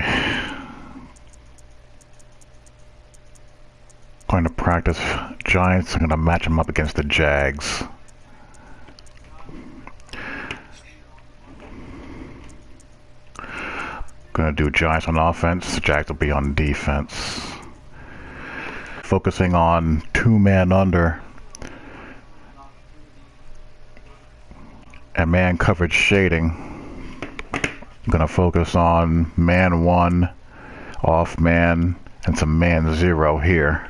Okay. Going to practice Giants. I'm going to match them up against the Jags. Going to do Giants on offense. The Jags will be on defense. Focusing on two-man under and man coverage shading. I'm going to focus on man 1, off man, and some man 0 here.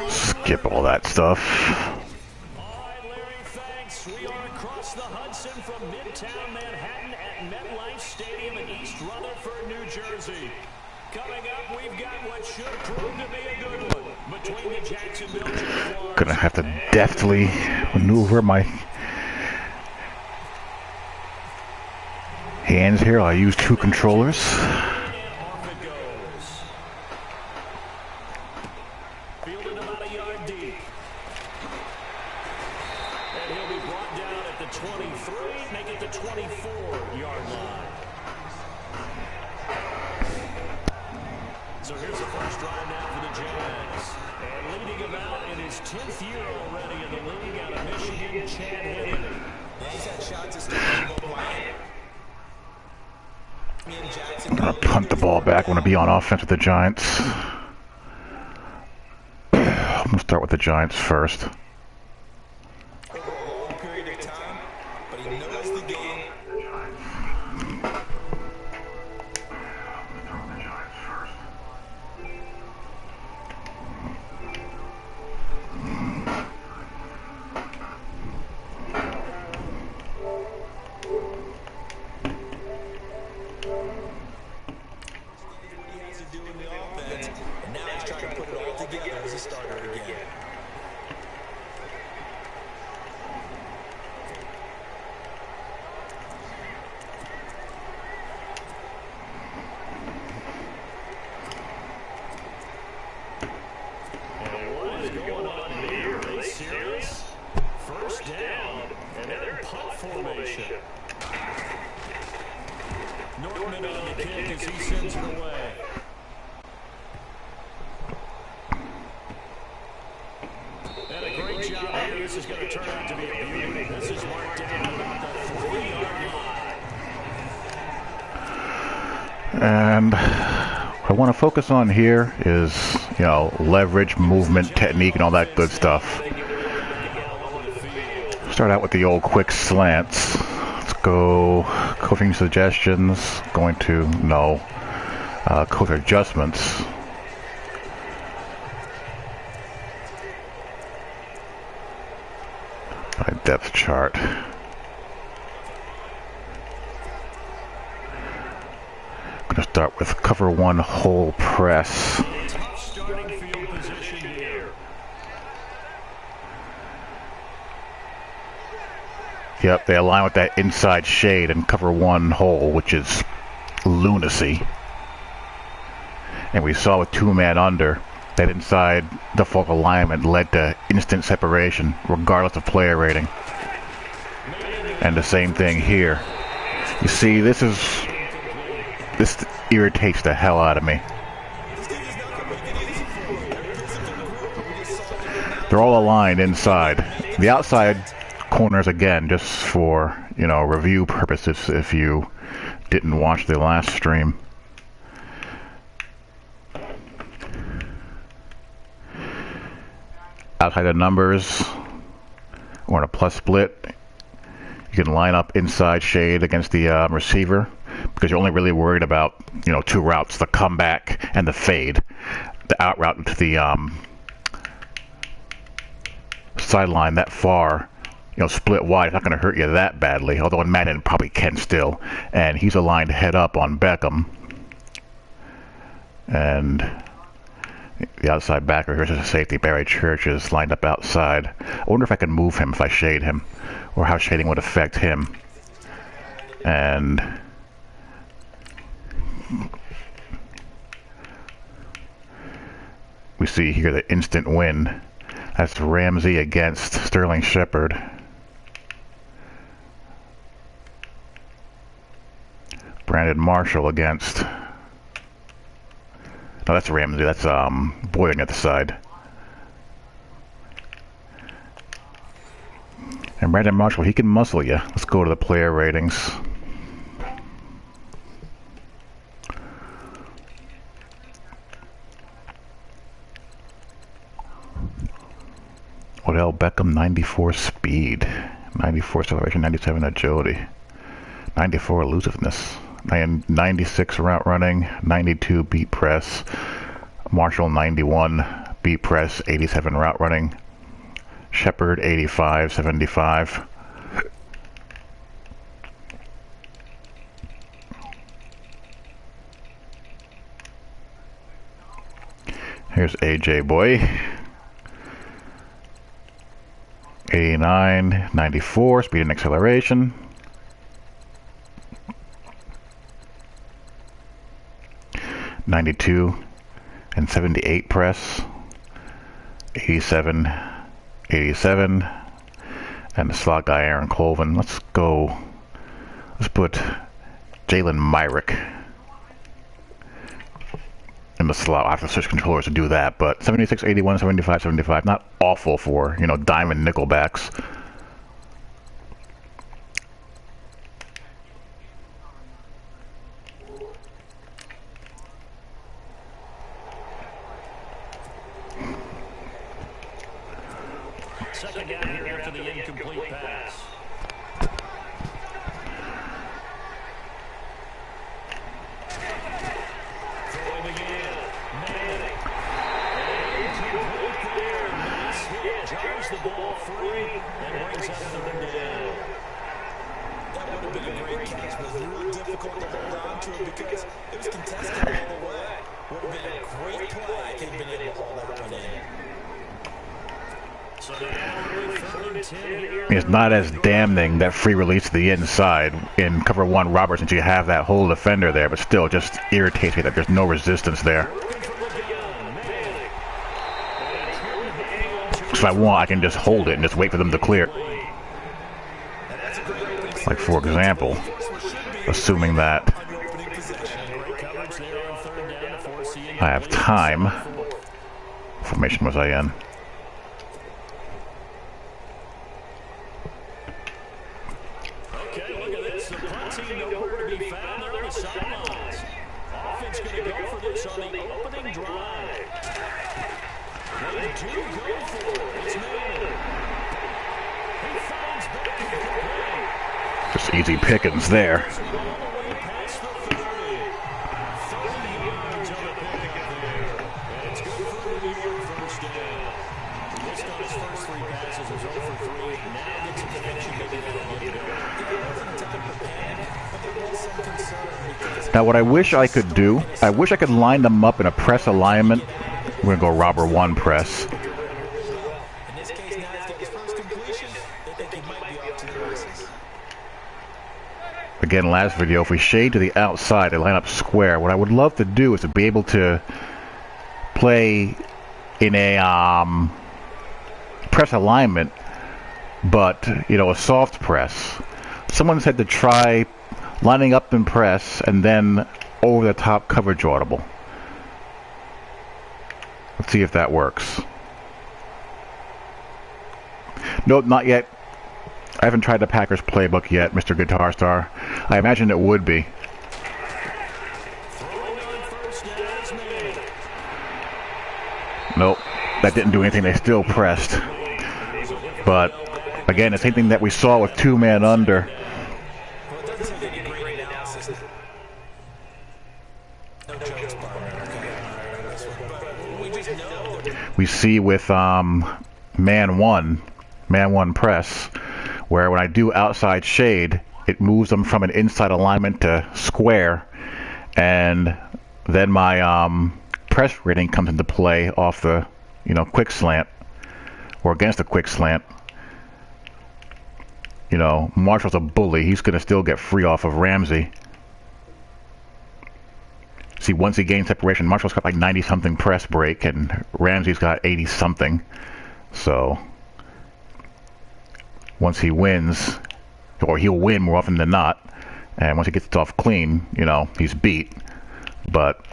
Skip all that stuff. Alright, Larry, thanks. We are across the Hudson from Midtown Manhattan at MetLife Stadium in East Rutherford, New Jersey. Coming up, we've got what should prove to be a good one between the Jacksonville Jaguars. Gonna have to deftly maneuver my hands here. I'll use 2 controllers. I'm gonna punt the ball back. I want to be on offense with the Giants. I'm gonna start with the Giants first. And what I want to focus on here is, you know, leverage, movement, technique, and all that good stuff. Start out with the old quick slants. Let's go coaching suggestions. Going to no coach adjustments. My depth chart. Going to start with cover 1 hole press. Yep, they align with that inside shade and cover 1 hole, which is lunacy. And we saw with 2-man under, that inside default alignment led to instant separation, regardless of player rating. And the same thing here. You see, this irritates the hell out of me. They're all aligned inside. The outside corners, again, just for, you know, review purposes if you didn't watch the last stream. Outside the numbers, or in a plus split, you can line up inside shade against the receiver, because you're only really worried about, you know, two routes: the comeback and the fade. The out route to the sideline that far, you know, split wide, it's not going to hurt you that badly, although in Madden probably can still. And he's aligned head up on Beckham. And the outside backer, here's a safety, Barry Church, is lined up outside. I wonder if I can move him if I shade him, or how shading would affect him. And we see here the instant win. That's Ramsey against Sterling Shepard. Brandon Marshall against... No, that's Ramsey. That's Boyd on the other side. And Brandon Marshall, he can muscle you. Let's go to the player ratings. Odell Beckham, 94 speed, 94 acceleration, 97 agility, 94 elusiveness, 96 route running, 92 beat press. Marshall, 91 beat press, 87 route running. Shepard, 85, 75. Here's AJ Boy. 89, 94, speed and acceleration. 92 and 78 press. 87, 87. And the slot guy, Aaron Colvin. Let's put Jalen Myrick in the slot. I have to switch controllers to do that, but 76, 81, 75, 75, not awful for, you know, diamond nickelbacks. Second down here after the incomplete pass. Jars the ball free and brings up third down. That would have been a great catch, but it was really difficult to hold on to it because it was contested all the way. Would have been a great play if he'd been able to hold that one in. So now third and 10 here. It's not as damning, that free release to the inside in cover one Roberts, since you have that whole defender there, but still just irritates me that there's no resistance there. If I want, I can just hold it and just wait for them to clear. Like, for example, assuming that I have time. What formation was I in? Okay, look at this. The punt team nowhere to be found. They're on the sidelines. Offense going to go for this on the opening drive. They do go for it. It's Madden. He finds Beckham. Just easy pickings there. All the way past the 30. 30 yards on the pickup there. And it's good for a New York first down. Missed on his first three passes. Is 0 for 3. Now gets a connection. Maybe that'll get going. Now, what I wish I could do, I wish I could line them up in a press alignment. We're going to go robber one press. In this case, now he's got his first completion. They think he might be off to the races. Again, last video, if we shade to the outside and line up square, what I would love to do is to be able to play in a press alignment, but, you know, a soft press. Someone said to try lining up in press and then over the top coverage audible. Let's see if that works. Nope, not yet. I haven't tried the Packers playbook yet, Mr. Guitar Star. I imagine it would be. Nope, that didn't do anything. They still pressed. But, again, the same thing that we saw with two-man under. We see with man one press, where when I do outside shade, it moves them from an inside alignment to square, and then my press rating comes into play off the, quick slant, or against a quick slant. Marshall's a bully. He's going to still get free off of Ramsey. See, once he gains separation, Marshall's got like 90-something press break, and Ramsey's got 80-something. So, once he wins, or he'll win more often than not, and once he gets it off clean, he's beat. But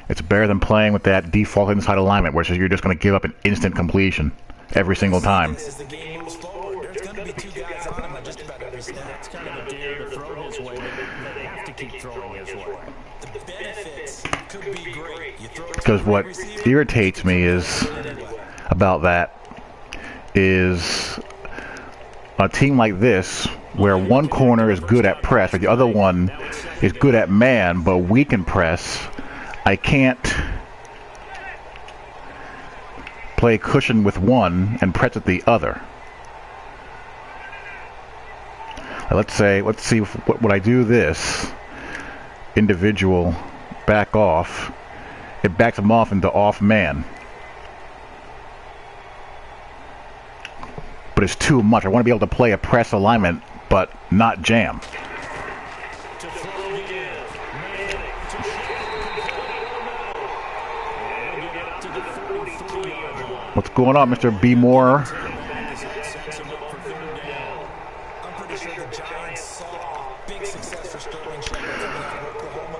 it's better than playing with that default inside alignment, where you're just going to give up an instant completion every single time. As the game moves forward, there's going to be two guys on him on just about every snap. It's kind of a dare to throw his way, but they have to keep throwing his way. The benefits could be great. Because what irritates me is about that is a team like this, where one corner is good at press, but the other one is good at man, but weak in press. I can't play cushion with one and press with the other. Let's see if, when I do this individual back off, it backs him off into off man. But it's too much. I want to be able to play a press alignment, but not jam. What's going on, Mr. B. Moore?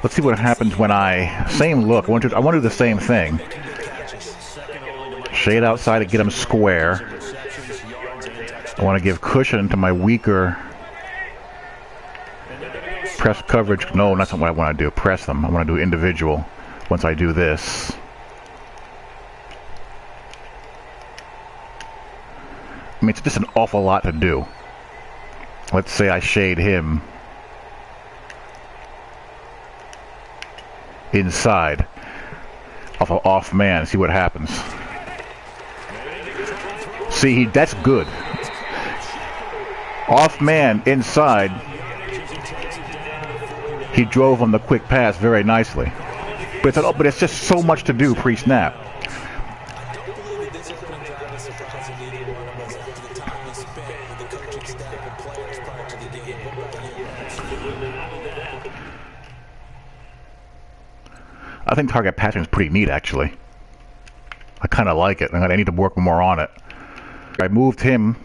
Let's see what happens when same look. I want to do the same thing. Shade outside to get him square. I want to give cushion to my weaker press coverage. No, that's not what I want to do. Press them. I want to do individual once I do this. I mean, it's just an awful lot to do. Let's say I shade him inside off of off man. See what happens. See, that's good. Off man inside. He drove on the quick pass very nicely. But it's just so much to do pre-snap. I think target passing is pretty neat, actually. I kind of like it. I need to work more on it. I moved him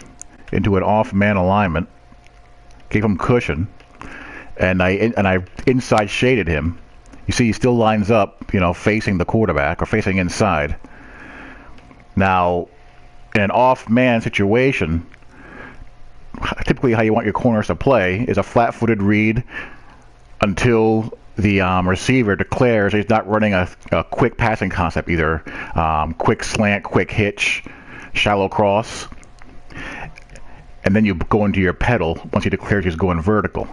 into an off-man alignment, gave him cushion, and I inside shaded him. You see, he still lines up, facing the quarterback or facing inside. Now, in an off-man situation, typically how you want your corners to play is a flat-footed read until the receiver declares he's not running a quick passing concept, either quick slant, quick hitch, shallow cross, and then you go into your pedal once he declares he's going vertical.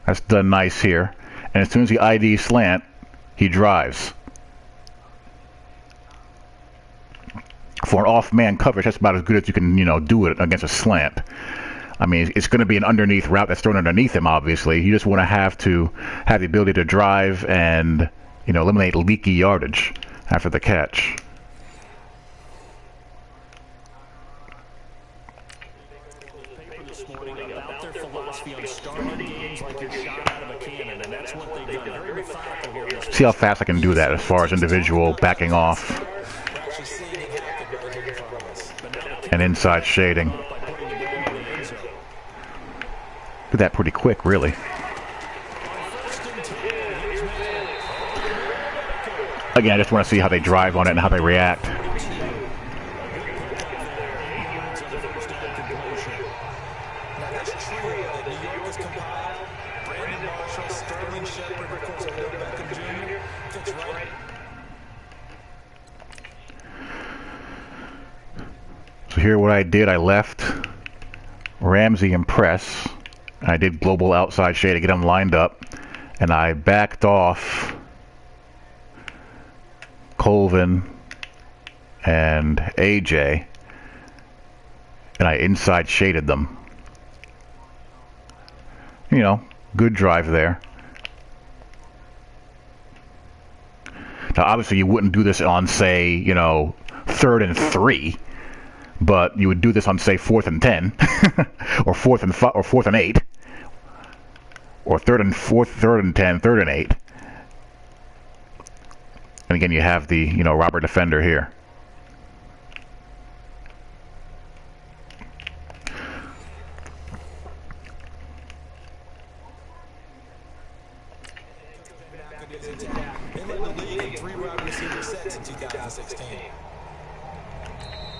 That's done nice here, and as soon as the ID slant, he drives. For an off-man coverage, that's about as good as you can, do it against a slant. I mean, it's going to be an underneath route that's thrown underneath him, obviously. You just want to have the ability to drive and, eliminate leaky yardage after the catch. See how fast I can do that as far as individual backing off and inside shading. Do that pretty quick, really. Again, I just want to see how they drive on it and how they react. So here what I did, I left Ramsey and press. I did global outside shade to get them lined up. And I backed off Colvin and AJ. And I inside shaded them. You know, good drive there. Now obviously you wouldn't do this on, say, you know, 3rd and 3. But you would do this on, say, 4th and 10, or 4th and 5, or 4th and 8, or 3rd and 4th, 3rd and 10, 3rd and 8. And again, you have the, you know, robber defender here.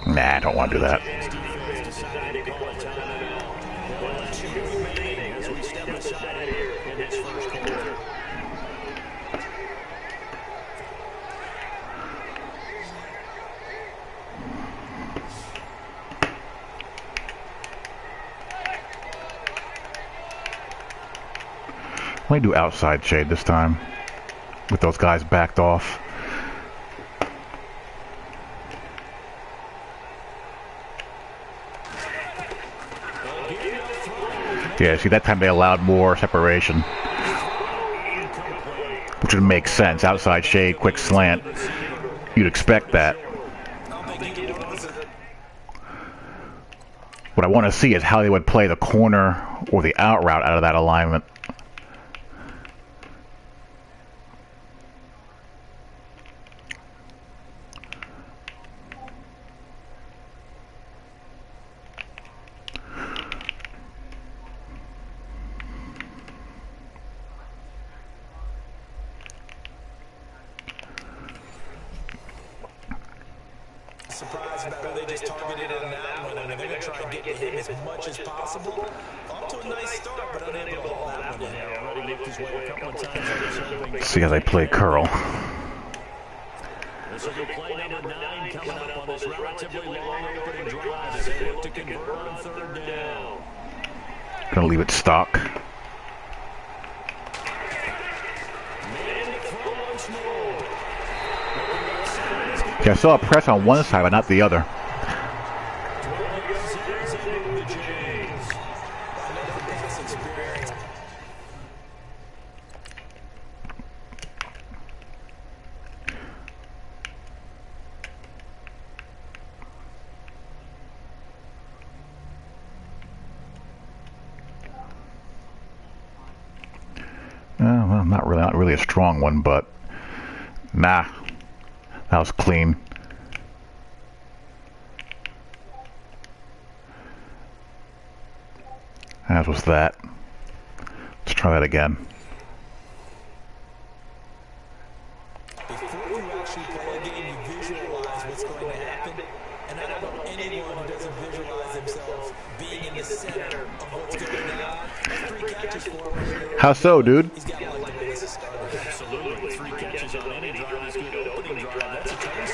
Nah, I don't want to do that. Let me do outside shade this time with those guys backed off. Yeah, see, that time they allowed more separation, which would make sense. Outside shade, quick slant. You'd expect that. What I want to see is how they would play the corner or the out route out of that alignment. Surprised about who they just targeted on that one. I mean, they're going to try and get to him as much as possible. Off to a nice start, but unable to hold that one in. See how they play curl. This will be play number 9 coming up on this relatively long opening drive as they look to convert on 3rd down. Gonna leave it stock. Yeah, I saw a press on one side, but not the other. Well, not really a strong one, but nah. That was clean. As was that. Let's try that again. Before you actually play a game, you visualize what's going to happen. And I don't know anyone who doesn't visualize themselves being in the center of what's going on. 3 catches for him. How so, dude? He's got like the way to start. Absolutely. 3 catches on any drive is good opening drive. That's a total.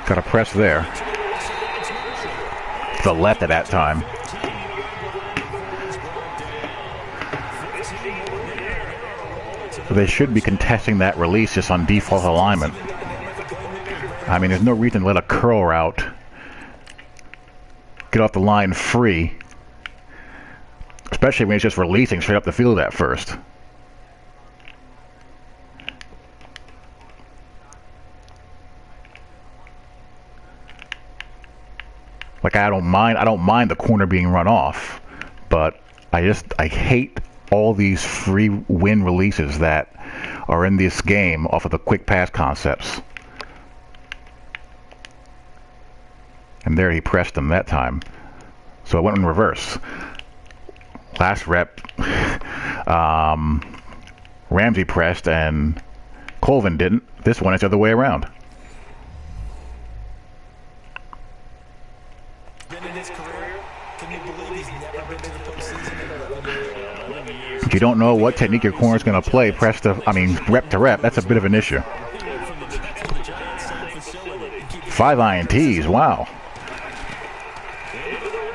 Got a press there. To the left at that time. So they should be contesting that release just on default alignment. I mean, there's no reason to let a curl route get off the line free, especially when it's just releasing straight up the field at first. Like, I don't mind the corner being run off, but I hate all these free win releases that are in this game off of the quick pass concepts. And there he pressed him that time. So it went in reverse. Last rep, Ramsey pressed and Colvin didn't. This one is the other way around. Been in his career, can you believe he's never been to the postseason in 11 years? If you don't know what technique your corner is going to play, rep to rep, that's a bit of an issue. 5 INTs, wow.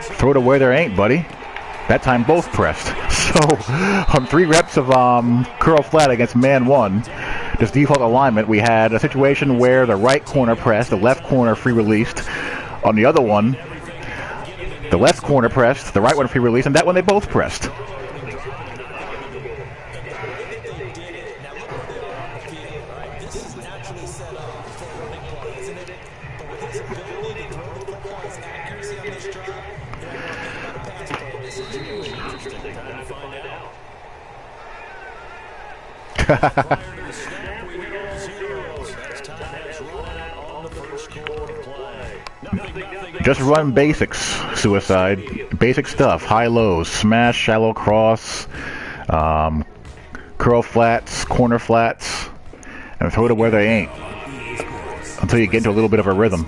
Throw to where there ain't, buddy. That time both pressed. So, on 3 reps of curl flat against man 1, this default alignment, we had a situation where the right corner pressed, the left corner free released. On the other one, the left corner pressed, the right one free released, and that one they both pressed. Just run basics, Suicide. Basic stuff. High-lows, smash, shallow cross, curl flats, corner flats, and throw to where they ain't until you get into a little bit of a rhythm.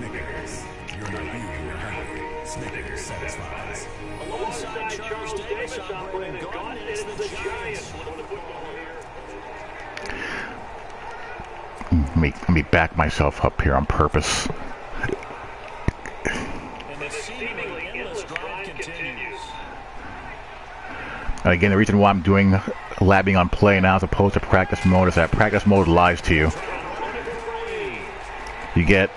Let me back myself up here on purpose. And again, the reason why I'm doing labbing on play now as opposed to practice mode is that practice mode lies to you. You get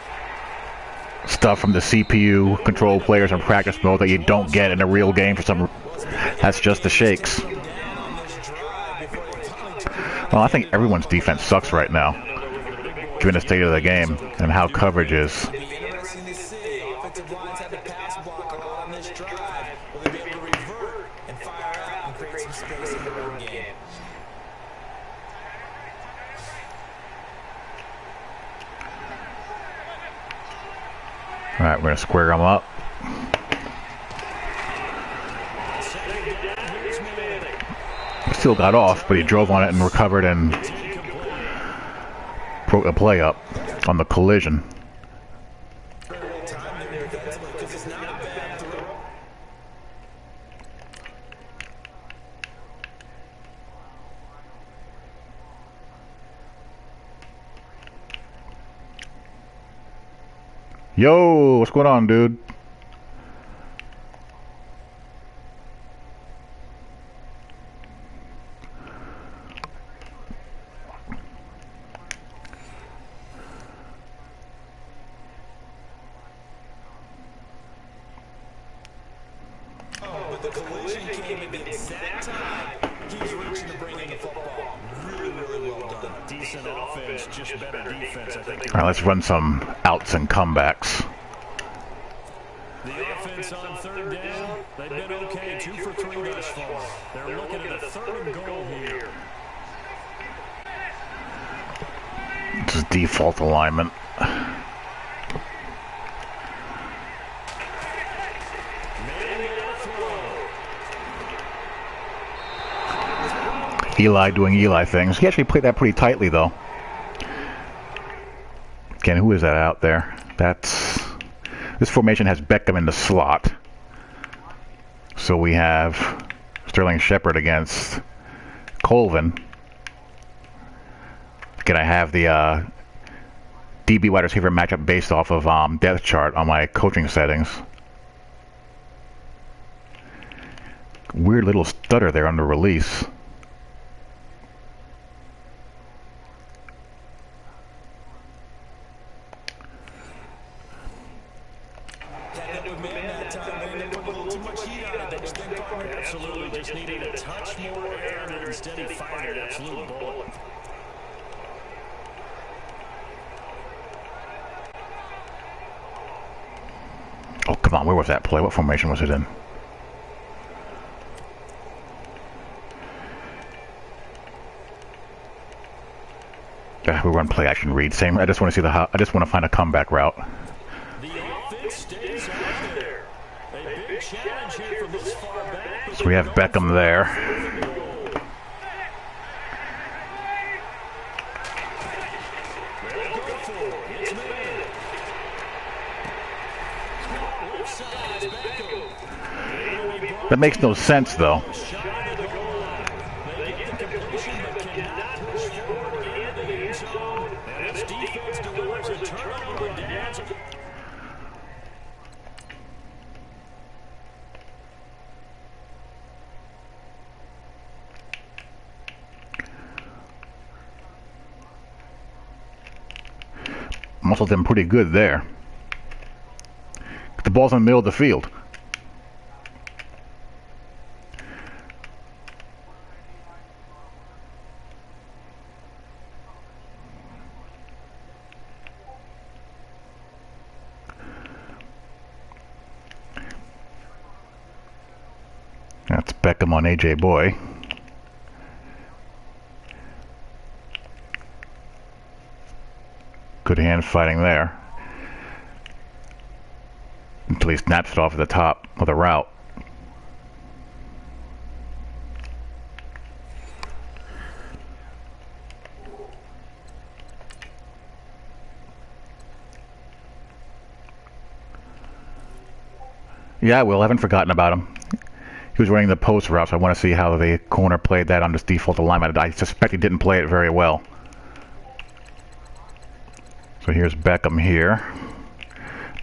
stuff from the CPU control players in practice mode that you don't get in a real game for some. That's just the shakes. Well, I think everyone's defense sucks right now, given the state of the game and how coverage is. Alright, we're going to square them up. Still got off, but he drove on it and recovered and broke the play up on the collision. Yo, what's going on, dude? But the collision came at the exact time he was reaching to bring in the football. Really well done. Decent offense, just better defense, I think. All right, let's run some outs and comebacks. The offense on third down, they've been okay, 2 for 3 thus far. They're looking at a 3rd and goal here. This is default alignment. Eli doing Eli things. He actually played that pretty tightly, though. Again, who is that out there? This formation has Beckham in the slot. So we have Sterling Shepard against Colvin. Again, I have the DB wide receiver matchup based off of depth chart on my coaching settings. Weird little stutter there on the release. Absolutely, just needed a touch more air and instead he fired an absolute bullet. Oh, come on, where was that play? What formation was it in? We run play action read. Same. I just want to see I just want to find a comeback route. The offense stays out there. A big challenge here from this far back. So we have Beckham there. It's made. Left side, Beckham. That makes no sense, though. Shy of the goal line. They get the completion, but cannot push forward into the end zone. And its defense delivers a turnover dance. Muscled him pretty good there. The ball's in the middle of the field. That's Beckham on AJ Boy. Good hand fighting there. Until he snaps it off at the top of the route. Yeah, I will. I haven't forgotten about him. He was running the post route, so I want to see how the corner played that on this default alignment. I suspect he didn't play it very well. So here's Beckham here.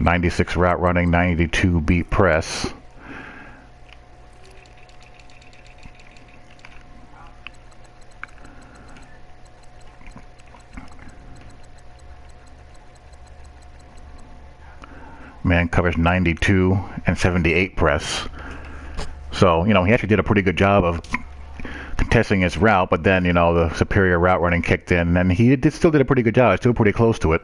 96 route running, 92 beat press. Man covers 92 and 78 press. So, you know, he actually did a pretty good job of contesting his route, but then, you know, the superior route running kicked in, and he still did a pretty good job. Still pretty close to it.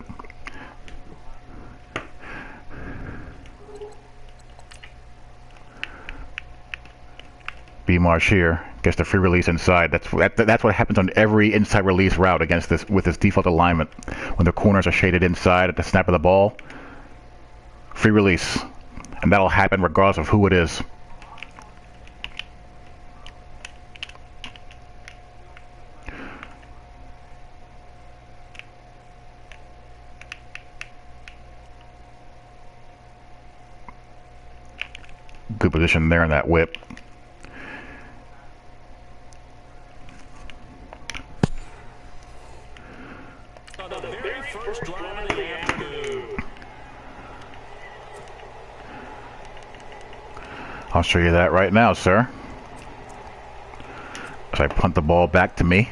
B-Marsh here gets the free release inside. That's what happens on every inside release route against this with this default alignment. When the corners are shaded inside at the snap of the ball, free release, and that'll happen regardless of who it is. Good position there in that whip. On the very first drive of the afternoon. I'll show you that right now, sir. As I punt the ball back to me.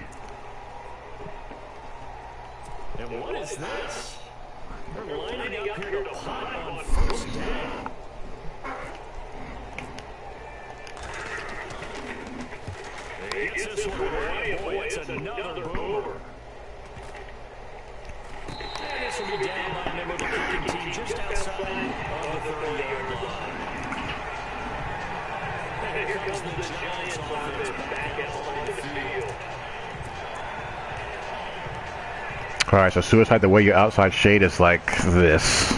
And what is this? They're lining up here to punt on first down. He gets this one away. Boy, it's another boomer. And this will be down by a member of the kicking team just outside of the 30-yard line. And here comes the Giants offense back out on the field. Alright, so suicide, the way you outside shade is like this.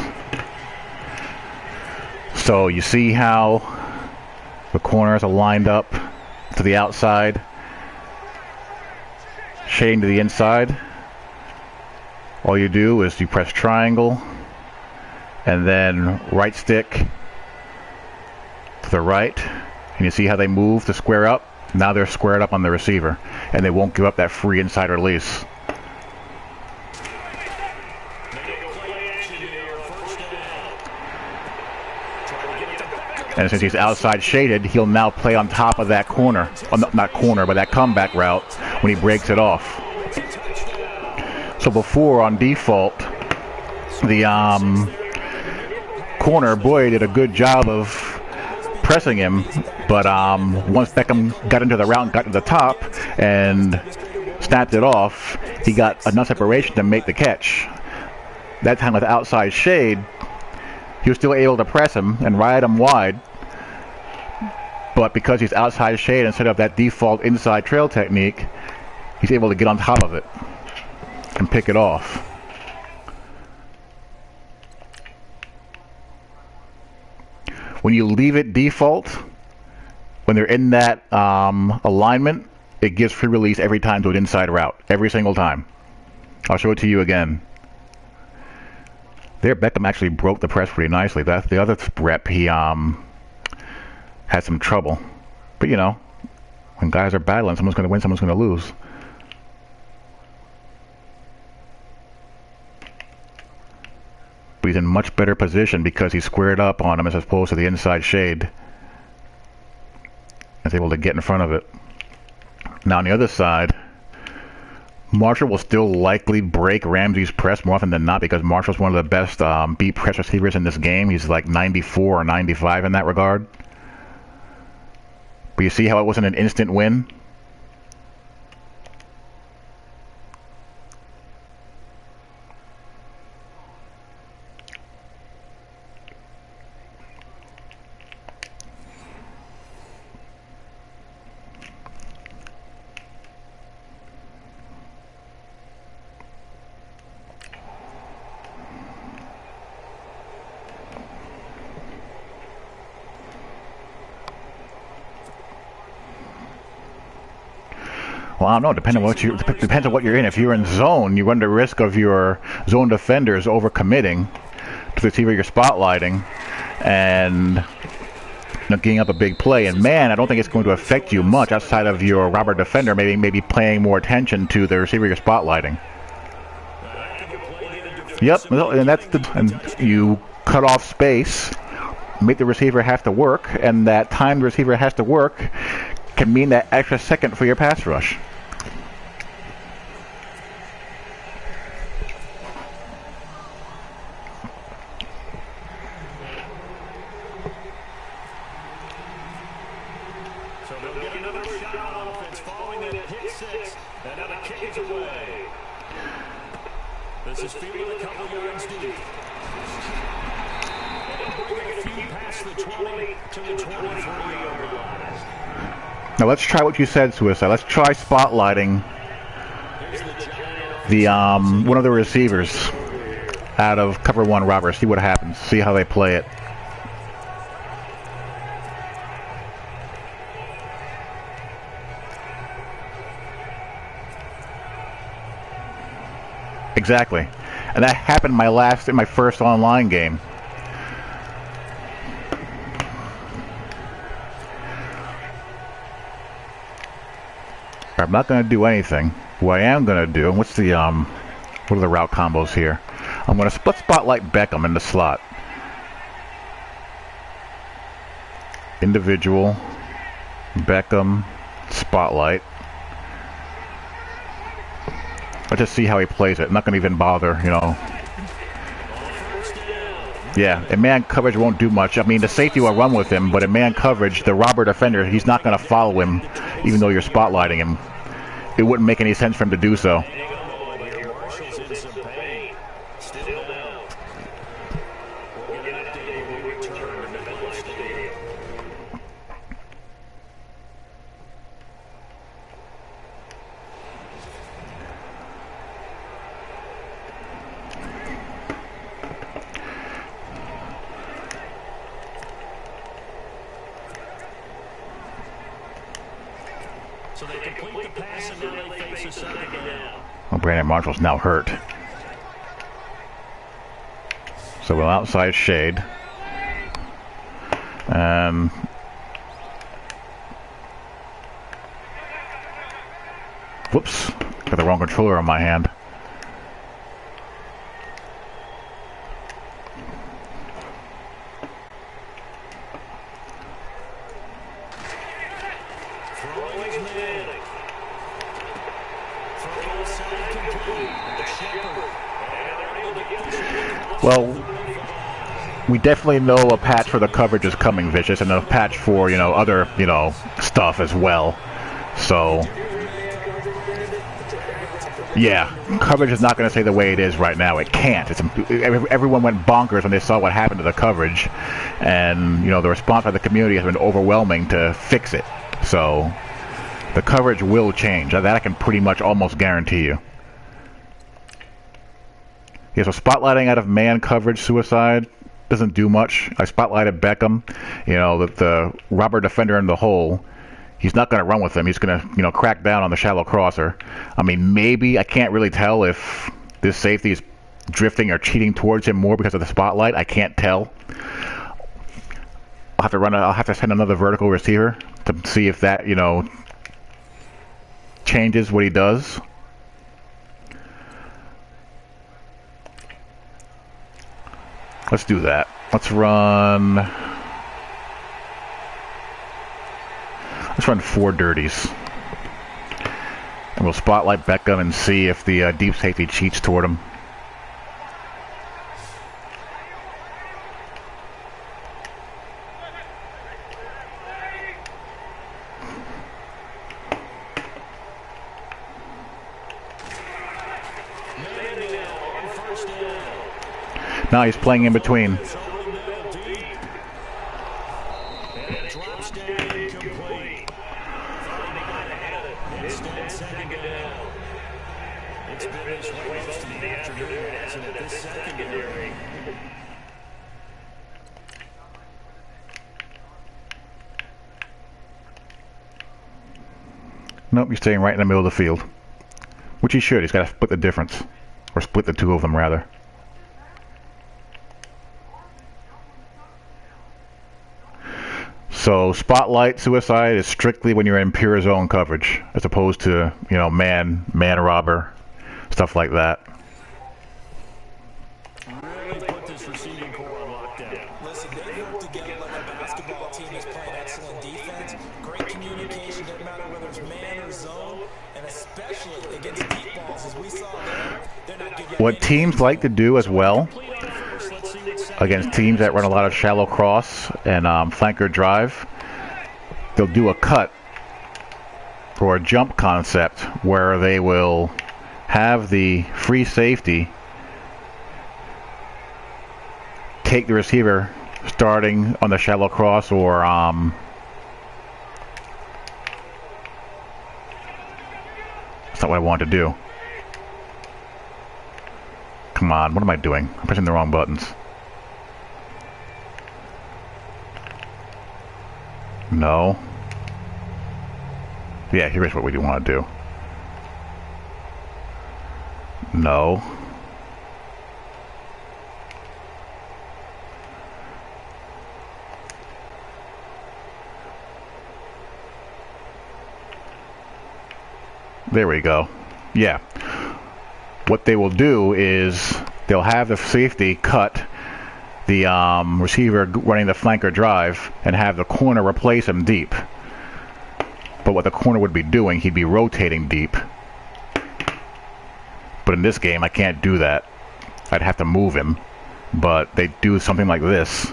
So you see how the corners are lined up to the outside, shading to the inside. All you do is you press triangle and then right stick to the right, and you see how they move to square up. Now they're squared up on the receiver, and they won't give up that free inside release. And since he's outside shaded, he'll now play on top of that corner. Not corner, but that comeback route when he breaks it off. So before, on default, the corner, Boy, did a good job of pressing him. But once Beckham got into the route and got to the top and snapped it off, he got enough separation to make the catch. That time with outside shade, he was still able to press him and ride him wide, but because he's outside shade instead of that default inside trail technique, he's able to get on top of it and pick it off. When you leave it default, when they're in that alignment, it gives free release every time to an inside route, every single time. I'll show it to you again. There, Beckham actually broke the press pretty nicely. That's the other rep. He had some trouble. But, you know, when guys are battling, someone's going to win, someone's going to lose. But he's in much better position because he's squared up on him as opposed to the inside shade. He's able to get in front of it. Now on the other side, Marshall will still likely break Ramsey's press more often than not because Marshall's one of the best beat press receivers in this game. He's like 94 or 95 in that regard. But you see how it wasn't an instant win? Well, I don't know. Depends on what you're in. If you're in zone, you run the risk of your zone defenders overcommitting to the receiver you're spotlighting and getting up a big play. And man, I don't think it's going to affect you much outside of your robber defender maybe paying more attention to the receiver you're spotlighting. Yep, and you cut off space, make the receiver have to work, and that time the receiver has to work can mean that extra second for your pass rush. So they'll get another shot on offense following that pick six. And now the kick is away. This is fielded a couple yards deep. And bring it a few past the 20 to the 23-yard line. Now let's try what you said, Suicide. Let's try spotlighting the one of the receivers out of cover one robber. See what happens. See how they play it. Exactly. And that happened in my first online game. I'm not going to do anything. What I am going to do, and what are the route combos here? I'm going to spotlight Beckham in the slot. Individual, Beckham, spotlight. Let's just see how he plays it. I'm not going to even bother, you know. Yeah, in man coverage won't do much. I mean, the safety will run with him, but in man coverage, the robber defender, he's not going to follow him, even though you're spotlighting him. It wouldn't make any sense for him to do so. So they complete the pass and now they face a second down. Well, Brandon Marshall's now hurt. So we'll outside shade. Whoops. Got the wrong controller on my hand. Well, we definitely know a patch for the coverage is coming, Vicious, and a patch for, you know, other, you know, stuff as well. So, yeah, coverage is not going to stay the way it is right now. It can't. Everyone went bonkers when they saw what happened to the coverage, and, you know, the response by the community has been overwhelming to fix it. So, the coverage will change. That I can pretty much almost guarantee you. Yeah, so spotlighting out of man coverage, Suicide, doesn't do much. I spotlighted Beckham, you know, the robber defender in the hole. He's not going to run with him. He's going to, you know, crack down on the shallow crosser. I mean, maybe, I can't really tell if this safety is drifting or cheating towards him more because of the spotlight. I can't tell. I'll have to send another vertical receiver to see if that, changes what he does. Let's do that. Let's run 4 dirties. And we'll spotlight Beckham and see if the deep safety cheats toward him. Now he's playing in between. Nope, he's staying right in the middle of the field. Which he should. He's got to split the difference. Or split the two of them, rather. So, spotlight suicide is strictly when you're in pure zone coverage, as opposed to, man robber, stuff like that. Really put this receiving core on lockdown. Listen, they work together like a basketball team that's playing excellent defense. Great communication, doesn't matter whether it's man or zone, and especially against deep balls, as we saw there. They're not giving What teams like to do as well, against teams that run a lot of shallow cross and flanker drive, they'll do a cut or a jump concept where they will have the free safety take the receiver starting on the shallow cross, or that's not what I wanted to do. Come on, what am I doing? I'm pressing the wrong buttons. No. Yeah, here's what we do want to do. No. There we go. Yeah. What they will do is they'll have the safety cut the receiver running the flanker drive and have the corner replace him deep. But what the corner would be doing, he'd be rotating deep. But in this game, I can't do that. I'd have to move him. But they do something like this.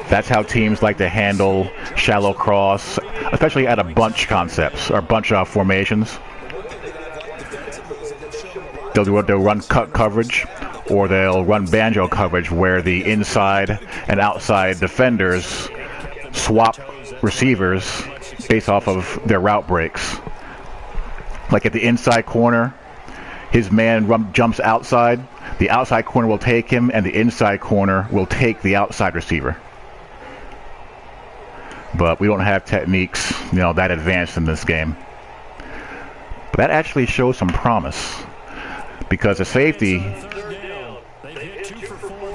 That's how teams like to handle shallow cross, especially at a bunch concepts or bunch formations. They'll run cut coverage, or they'll run banjo coverage where the inside and outside defenders swap receivers based off of their route breaks. Like at the inside corner, his man jumps outside, the outside corner will take him, and the inside corner will take the outside receiver. But we don't have techniques, that advanced in this game. But that actually shows some promise, because the safety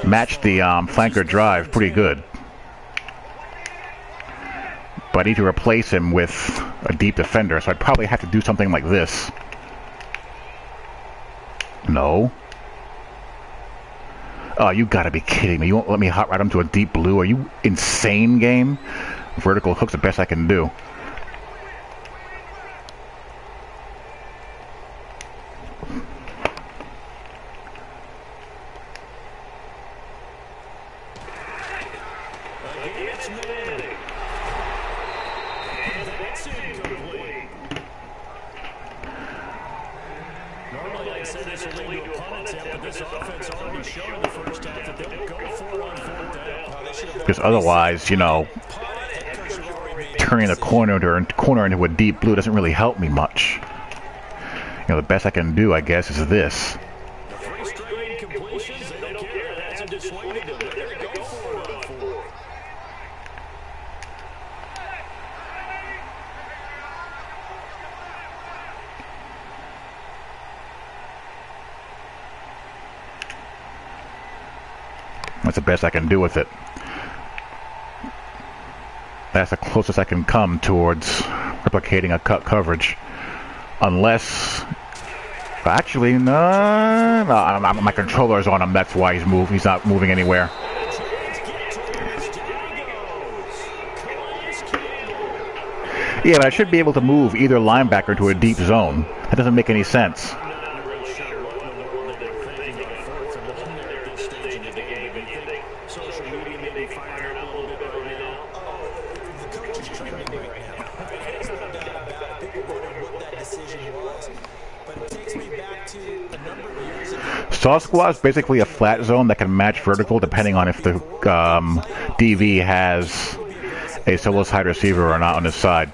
matched the flanker drive pretty good. But I need to replace him with a deep defender, so I'd probably have to do something like this. No. Oh, you gotta be kidding me. You won't let me hot ride him to a deep blue? Are you insane, game? Vertical hook's the best I can do. Normally I'd say this will lead to a punt attempt, but this offense already showed in the first half that they'll go for it on 4th down. Because otherwise, turning the corner into a deep blue doesn't really help me much. The best I can do, I guess, is this. The 3 straight incompletions, they don't care. It hasn't dissuaded them. They're going to go for it on 4th. That's the best I can do with it. That's the closest I can come towards replicating a cut coverage. Unless... Actually, no, my controller's on him. That's why he's not moving anywhere. Yeah, but I should be able to move either linebacker to a deep zone. That doesn't make any sense. Saw squat is basically a flat zone that can match vertical depending on if the DV has a solo side receiver or not on his side.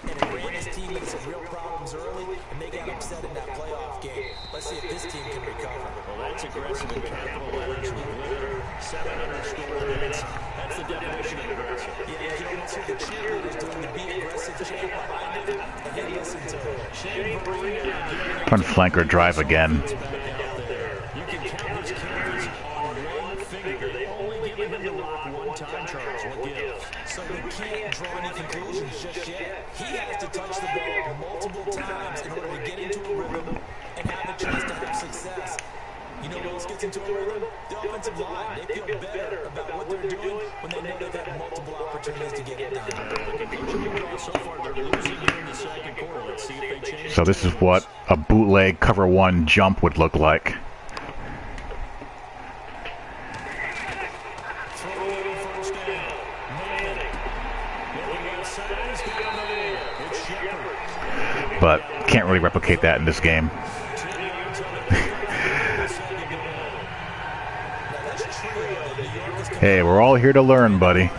Run flanker drive again. So we can't draw any conclusions just yet. He has to touch the ball multiple times in order to get into a rhythm and have a chance to have success. You know what else gets into a rhythm? The offensive line. They feel better about what they're doing when they know they've had multiple opportunities to get it done. So far, they're losing here in the second quarter. Let's see if they change. So this is what a bootleg cover one jump would look like. But can't really replicate that in this game. Hey, we're all here to learn, buddy.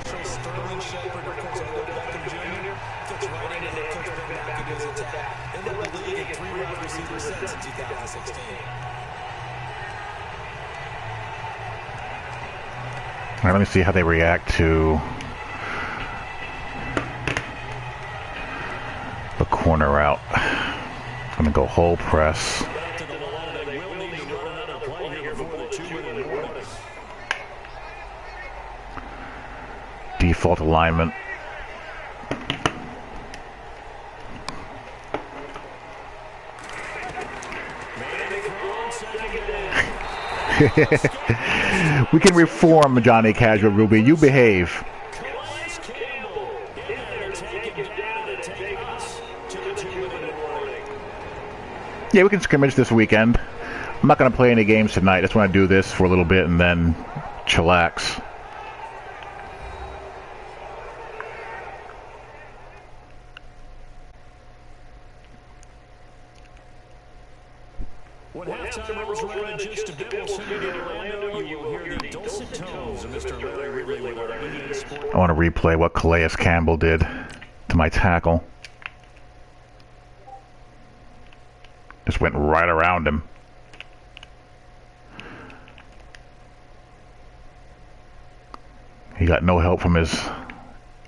All right, let me see how they react to the corner route. I'm gonna go whole press. Default alignment. We can reform, Johnny Casual Ruby. You behave. Yeah, we can scrimmage this weekend. I'm not going to play any games tonight. I just want to do this for a little bit and then chillax. When halftime rolls around in just a bit, we'll send you to Orlando. You will hear the dulcet tones of Mr. Larry Ridley with our EA Sports. I want to replay what Calais Campbell did to my tackle. Just went right around him. He got no help from his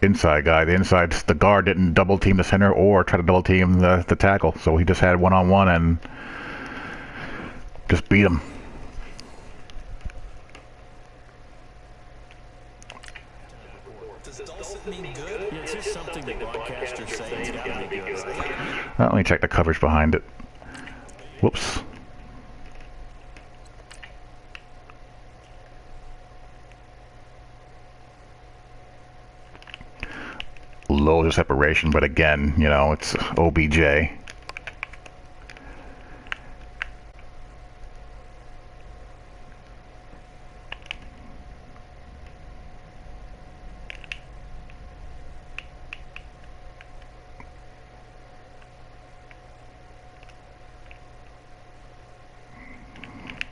inside guy. The guard didn't double team the center or try to double team the tackle. So he just had one-on-one and just beat him. Does dulcet mean good? Yeah, it's just something the broadcasters say. It's got to be good. Let me check the coverage behind it. Whoops. Loads of separation, but again, you know, it's OBJ.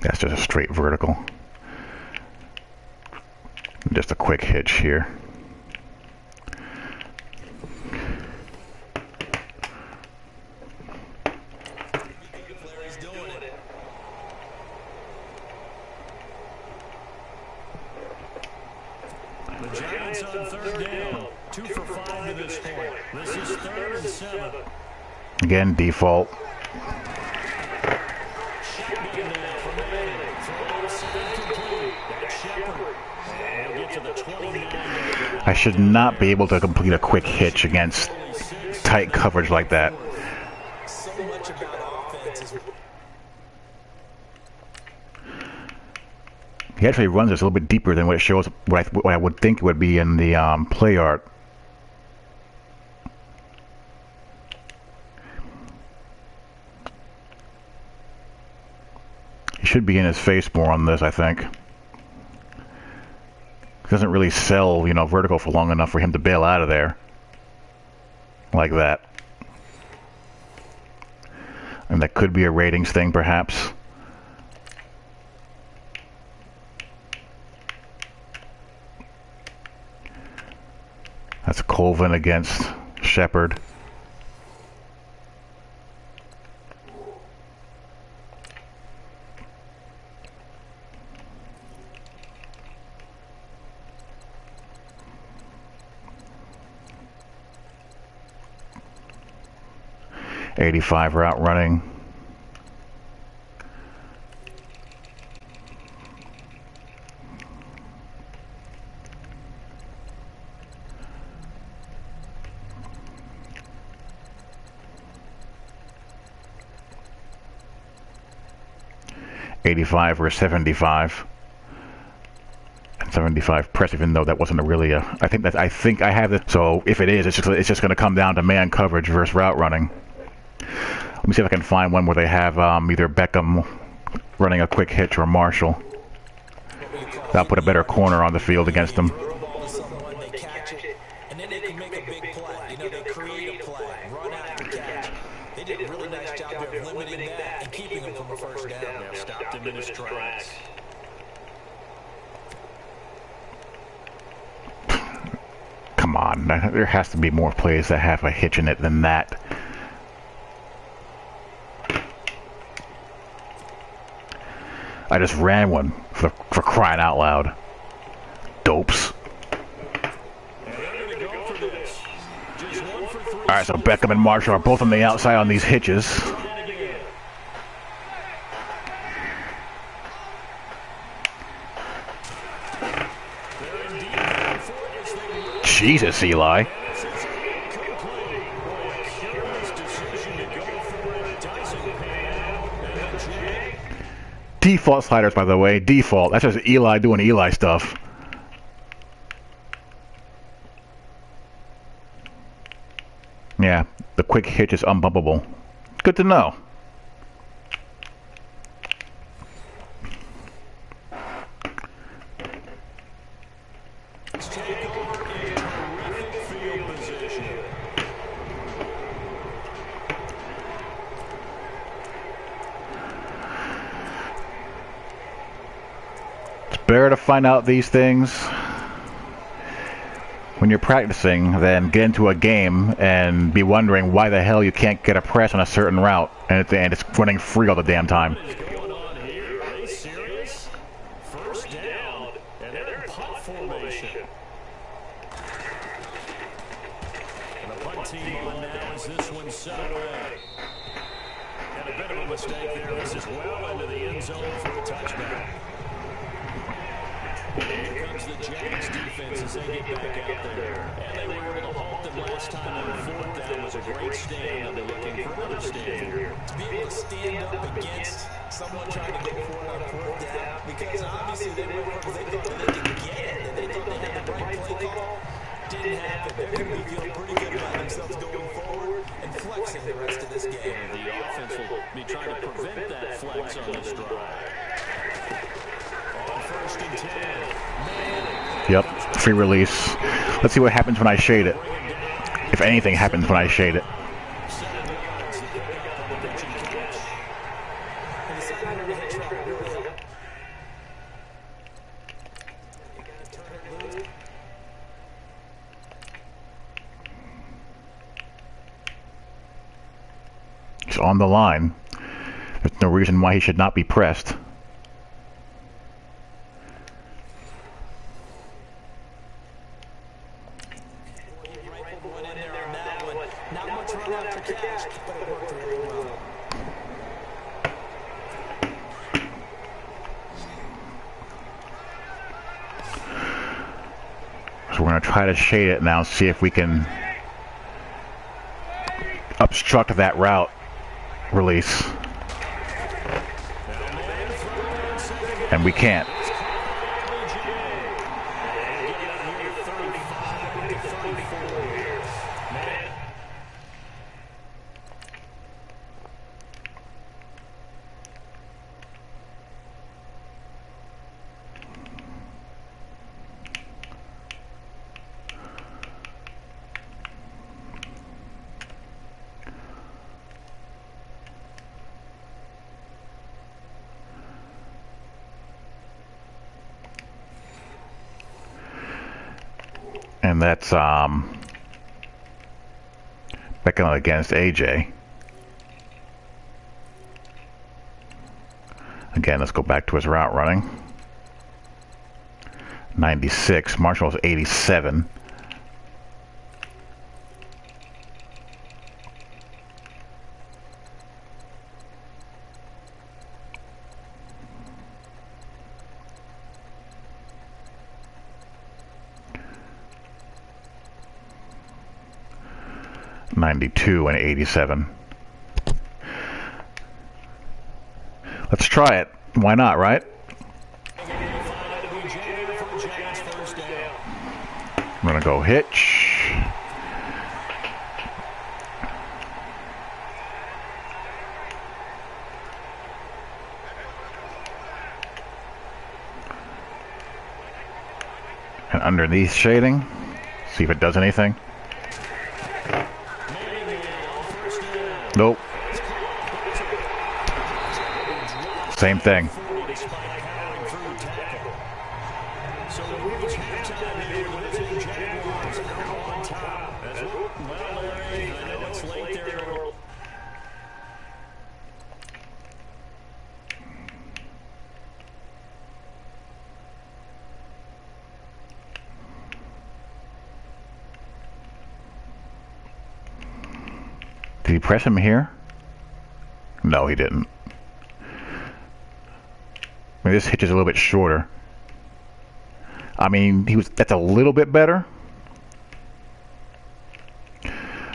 That's just a straight vertical. Just a quick hitch here. The Giants on third down. 2 for 5 to this point. This is 3rd and 7. Again, default. We'll get to the 29-yard I should not be able to complete a quick hitch against tight coverage like that. So much about offense is He actually runs this a little bit deeper than what it shows, what I would think it would be in the play art. He should be in his face more on this, I think. He doesn't really sell, vertical for long enough for him to bail out of there. Like that. And that could be a ratings thing, perhaps. That's Colvin against Shepard. .85 route running. .85 or 75. And 75 press, even though that wasn't I think I have it. So if it is, it's just going to come down to man coverage versus route running. Let me see if I can find one where they have either Beckham running a quick hitch or Marshall. That'll put a better corner on the field against them. throw a ball to someone, they catch it, and then they can make a big play. They create a play, run after catch. They did a really nice job there of limiting that and keeping him from a first down. Stopped him in his tracks. Come on, there has to be more plays that have a hitch in it than that. I just ran one for crying out loud. Dopes. Alright, so Beckham and Marshall are both on the outside on these hitches. Jesus, Eli. Default sliders, by the way. Default. That's just Eli doing Eli stuff. Yeah, the quick hitch is unbumpable. Good to know. Better to find out these things when you're practicing than get into a game and be wondering why the hell you can't get a press on a certain route and it's running free all the damn time. What is going on here? Are they serious? First down, and they're in punt formation. And the punt team on now as this one set away. And a bit of a mistake there. This is well into the end zone for a touchback. Here comes the Jags defense as they get back out there. And they were able to halt them last time on fourth down. Was a great stand, and they're looking for another stand here. To be able to stand up against someone trying to go for it on fourth down, because obviously they went for it because they thought that they could get it, and they thought they had the right play call. Didn't happen. They're going to be feeling pretty good about themselves going forward and flexing the rest of this game. And the offense will be trying to prevent that flex on this drive. On 1st and 10. Yep, free release. Let's see what happens when I shade it. If anything happens when I shade it. He's on the line. There's no reason why he should not be pressed. try to shade it now, see if we can obstruct that route release. And we can't. And that's Beckham against AJ. Again, let's go back to his route running. 96. Marshall's 87. .92 and 87. Let's try it. Why not, right? I'm gonna go hitch. And underneath shading, see if it does anything. Nope. Same thing. Did he press him here? No, he didn't. I mean, this hitch is a little bit shorter. I mean, that's a little bit better.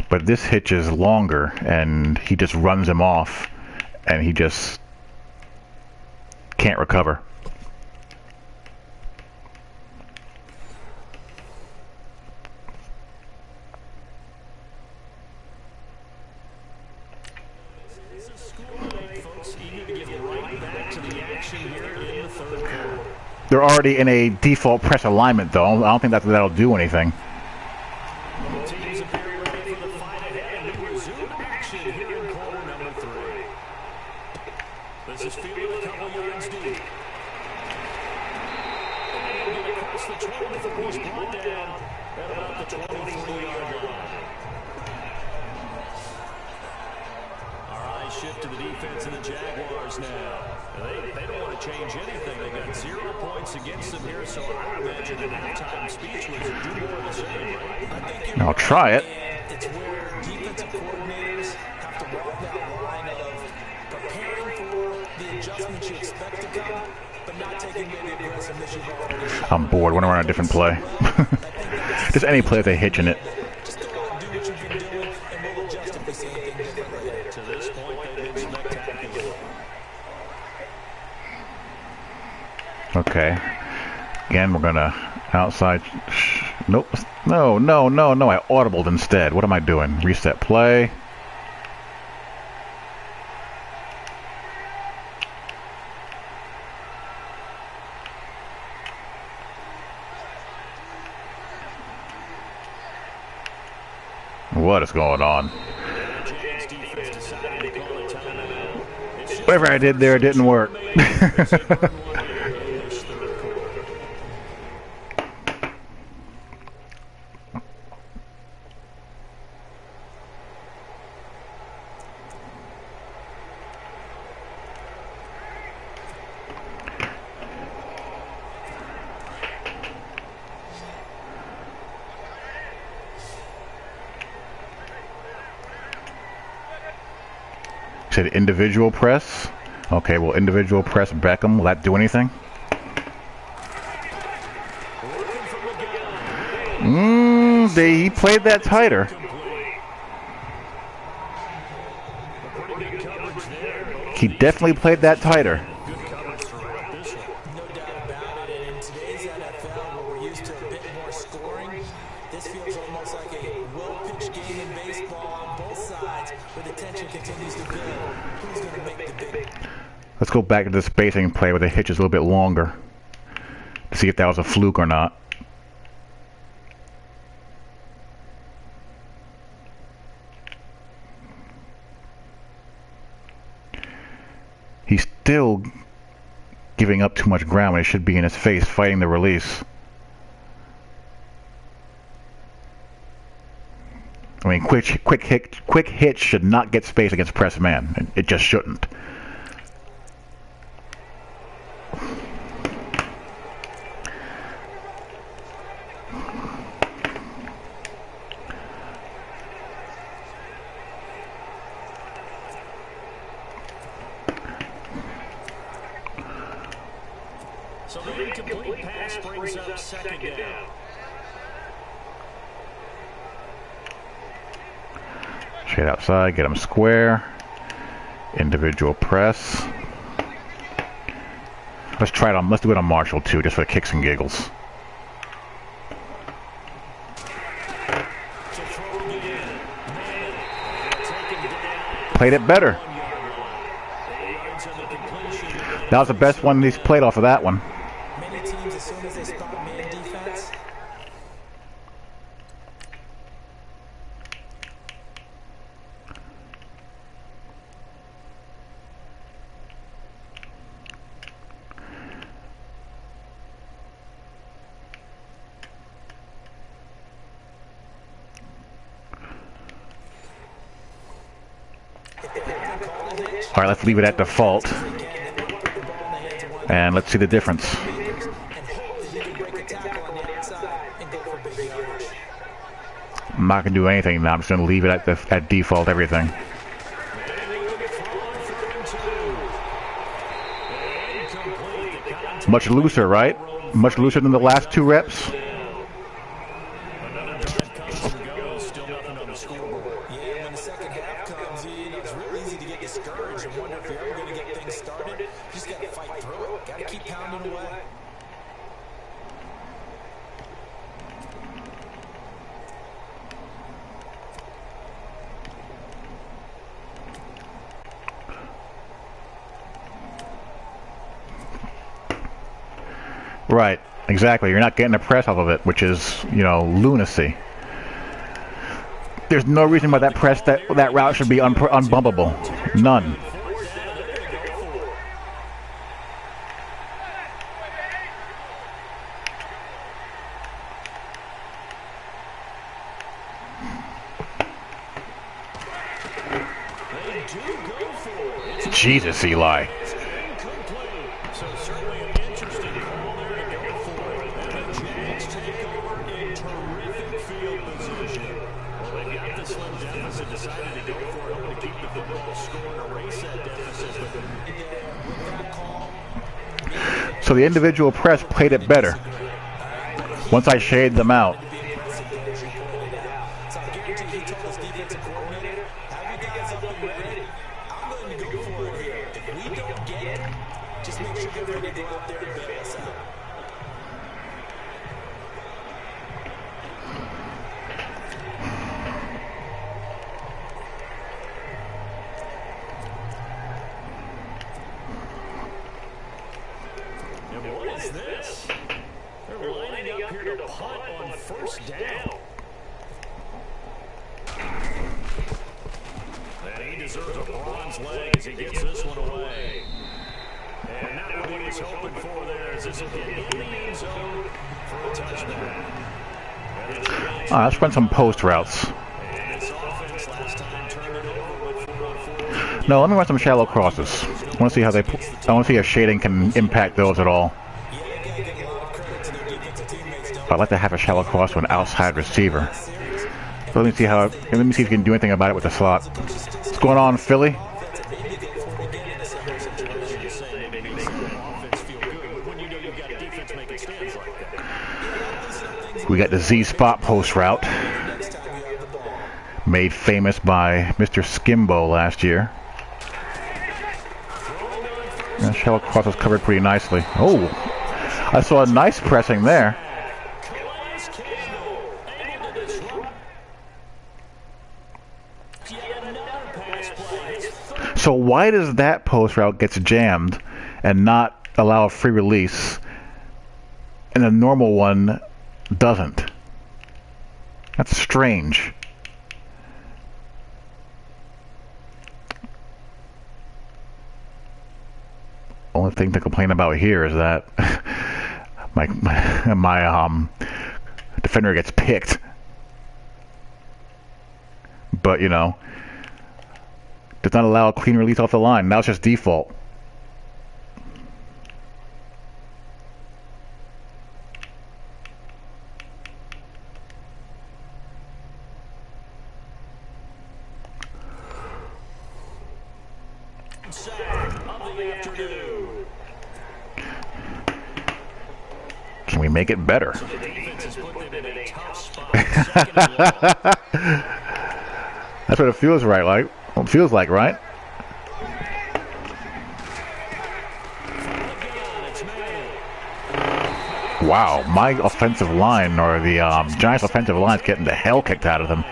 But this hitch is longer, and he just runs him off, and he just can't recover. They're already in a default press alignment, though. I don't think that'll do anything. This is fielded a couple yards deep. And get across the 20 before he's brought down at about the 23-yard line. Our eyes shift to the defense of the Jaguars now. They don't want to change anything. They got 0 points against them here, so I imagine the halftime speech was do more of the same, right? I think I'll try it. It's where defensive coordinators have to walk that line of preparing for the adjustments you expect to come, but not taking maybe aggressive initiative already. I'm bored. Want to run a different play? Just any play with a hitch in it. Just go out and do what you've been doing, and we'll adjust if we see anything different later. To this point, they've been spectacular. Okay. Again, we're gonna outside. Nope. No. I audibled instead. What am I doing? Reset play. What is going on? Whatever I did there didn't work. Said individual press. Okay, well, individual press Beckham. Will that do anything? He played that tighter. He definitely played that tighter. No doubt about it. And in today's NFL, where we're used to a bit more scoring, this feels almost like a well-pitched game in baseball on both sides, where the tension continues to build. Who's going to make the big... Let's go back to the spacing play where the hitch is a little bit longer to see if that was a fluke or not. He's still giving up too much ground when it should be in his face, fighting the release. I mean, quick hit should not get space against press man. It just shouldn't. So the incomplete pass brings up second down. Shade outside, get him square. Individual press. Let's try it on. Let's do it on Marshall too, just for the kicks and giggles. Played it better. That was the best one he's played off of that one. Many teams, as soon as they stop man defense, All right, let's leave it at default. And let's see the difference. I'm not going to do anything now. I'm just going to leave it at default everything. Much looser, right? Much looser than the last two reps. Right, exactly. You're not getting a press off of it, which is, you know, lunacy. There's no reason why that that route should be unbumpable. None. Jesus, Eli. So the individual press played it better once I shaded them out. Let's run some post routes. No, let me run some shallow crosses. I want to see how they. I want to see if shading can impact those at all. I'd like to have a shallow cross to an outside receiver. So let me see how. Let me see if you can do anything about it with the slot. What's going on, Philly? We got the Z-spot post route, next time you have the ball. made famous by Mr. Skimbo last year. And Shell Cross was covered pretty nicely. Oh, I saw a nice pressing there. So why does that post route gets jammed and not allow a free release, and the normal one doesn't? That's strange. Only thing to complain about here is that my defender gets picked. But, you know, does not allow a clean release off the line. Now it's just default. Can we make it better? That's what it feels like. It feels like, right? Wow, my offensive line, or the Giants' offensive line, is getting the hell kicked out of them.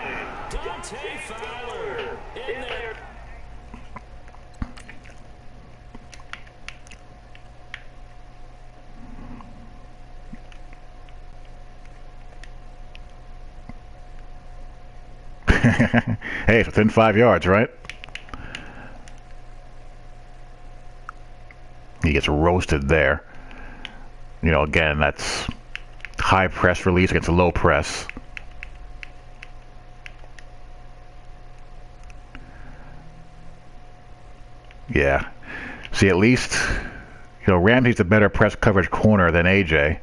Hey, it's within 5 yards, right? He gets roasted there. You know, again, that's high press release against a low press. Yeah. See, at least, you know, Ramsey's the better press coverage corner than AJ.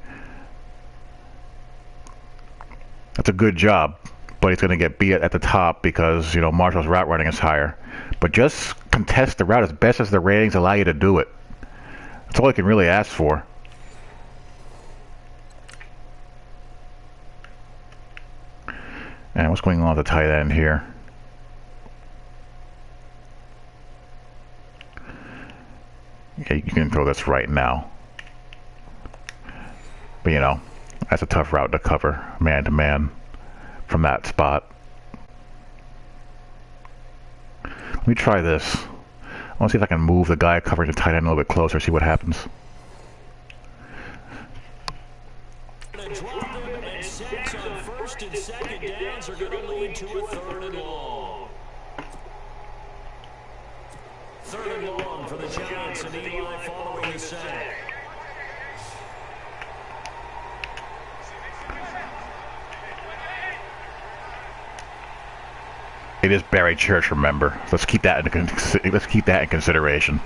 That's a good job. But he's going to get beat at the top because, you know, Marshall's route running is higher. But just contest the route as best as the ratings allow you to do it. That's all you can really ask for. And what's going on with the tight end here? Yeah, you can throw this right now. But, you know, that's a tough route to cover, man to man, from that spot. Let me try this. I want to see if I can move the guy covering the tight end a little bit closer, see what happens. First and second downs are going to lead to a third and long. Third and long for the Giants, and Eli following the sack. It is Barry Church, remember. Let's keep that in consideration.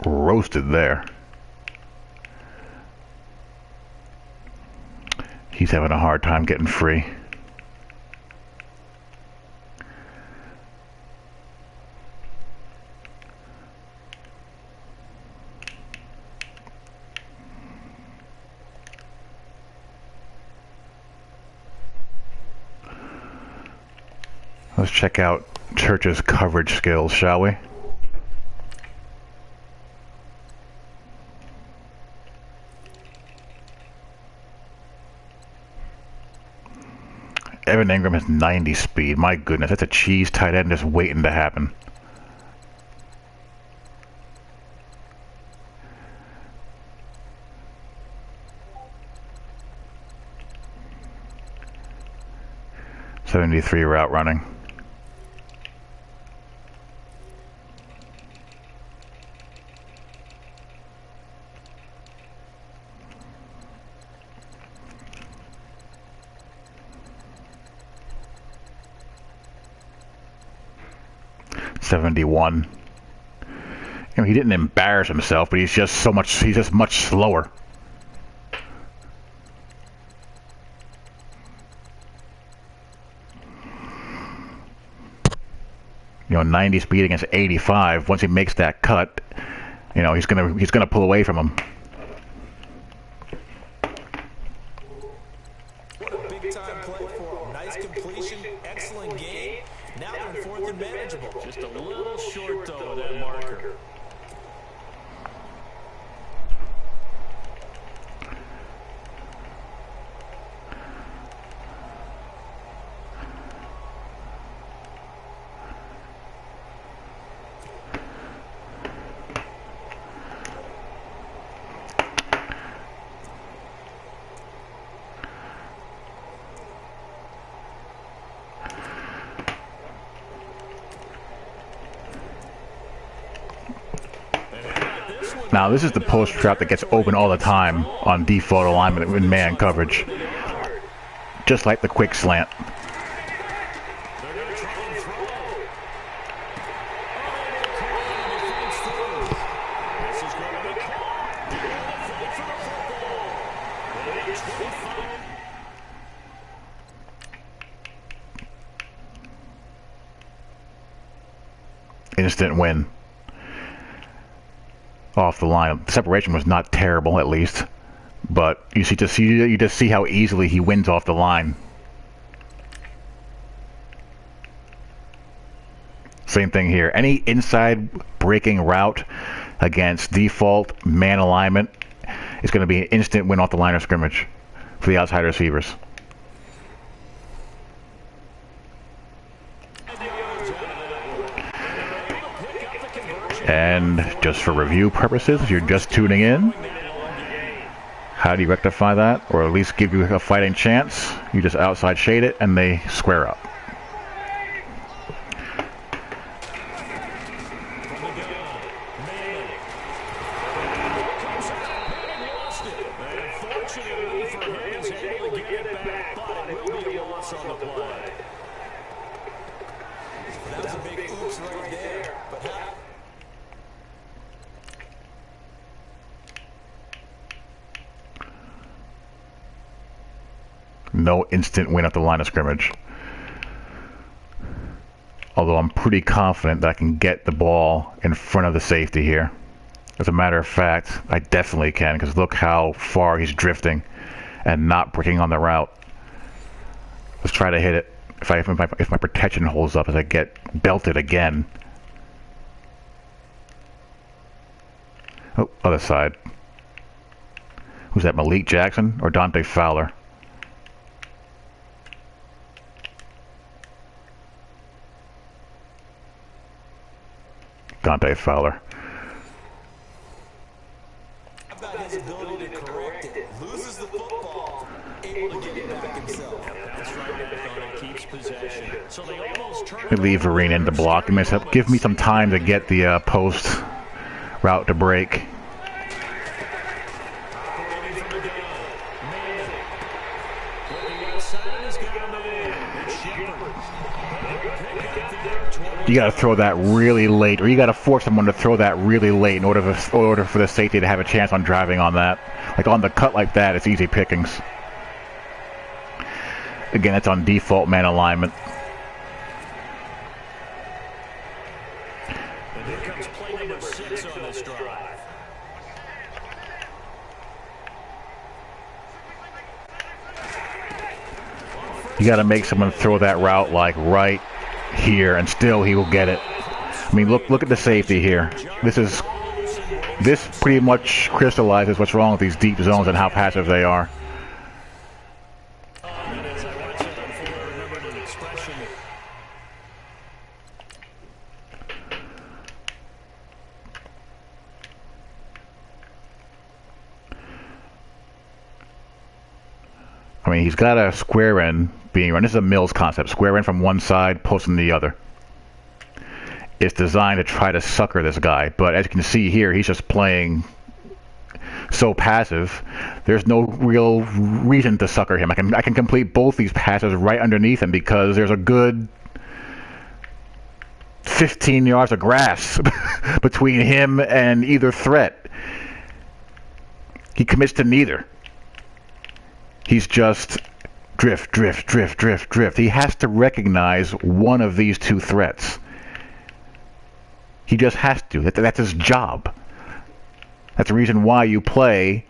Roasted there. He's having a hard time getting free. Let's check out Church's coverage skills, shall we? Evan Ingram has 90 speed. My goodness, that's a cheese tight end just waiting to happen. .73 route running. 71. You know, he didn't embarrass himself, but he's just much slower. You know, 90 speed against 85. Once he makes that cut, you know, he's gonna pull away from him. What a big time play for him. Nice completion, excellent game. Now they're in fourth and manageable. Just a little short, though, of that marker. Now, this is the post trap that gets open all the time on default alignment in man coverage. Just like the quick slant. Instant win. Off the line. The separation was not terrible, at least, but you just see how easily he wins off the line. Same thing here. Any inside breaking route against default man alignment is going to be an instant win off the line of scrimmage for the outside receivers. And just for review purposes, if you're just tuning in, how do you rectify that? Or at least give you a fighting chance? You just outside shade it and they square up. No instant win at the line of scrimmage. Although I'm pretty confident that I can get the ball in front of the safety here. As a matter of fact, I definitely can, because look how far he's drifting and not breaking on the route. Let's try to hit it. If my protection holds up as I get belted again. Oh, other side. Who's that, Malik Jackson or Dante Fowler? Dante Fowler. About his ability to correct it. Loses the football, able to get it back himself. That's right back on it, keeps possession. So they almost turn They leave Vereen in to block. Give me some time to get the post route to break. You got to throw that really late, or you got to force someone to throw that really late in order for the safety to have a chance on driving on that. Like on the cut like that, it's easy pickings. Again, it's on default man alignment. And here comes play number 6 on this drive. You got to make someone throw that route like right here, and still he will get it. I mean, look at the safety here. This pretty much crystallizes what's wrong with these deep zones and how passive they are. I mean, he's got a square end being run. This is a Mills concept. Square end from one side, post from the other. It's designed to try to sucker this guy, but as you can see here, he's just playing so passive. There's no real reason to sucker him. I can complete both these passes right underneath him because there's a good 15 yards of grass between him and either threat. He commits to neither. He's just drift, drift, drift, drift, drift. He has to recognize one of these two threats. He just has to. That's his job. That's the reason why you play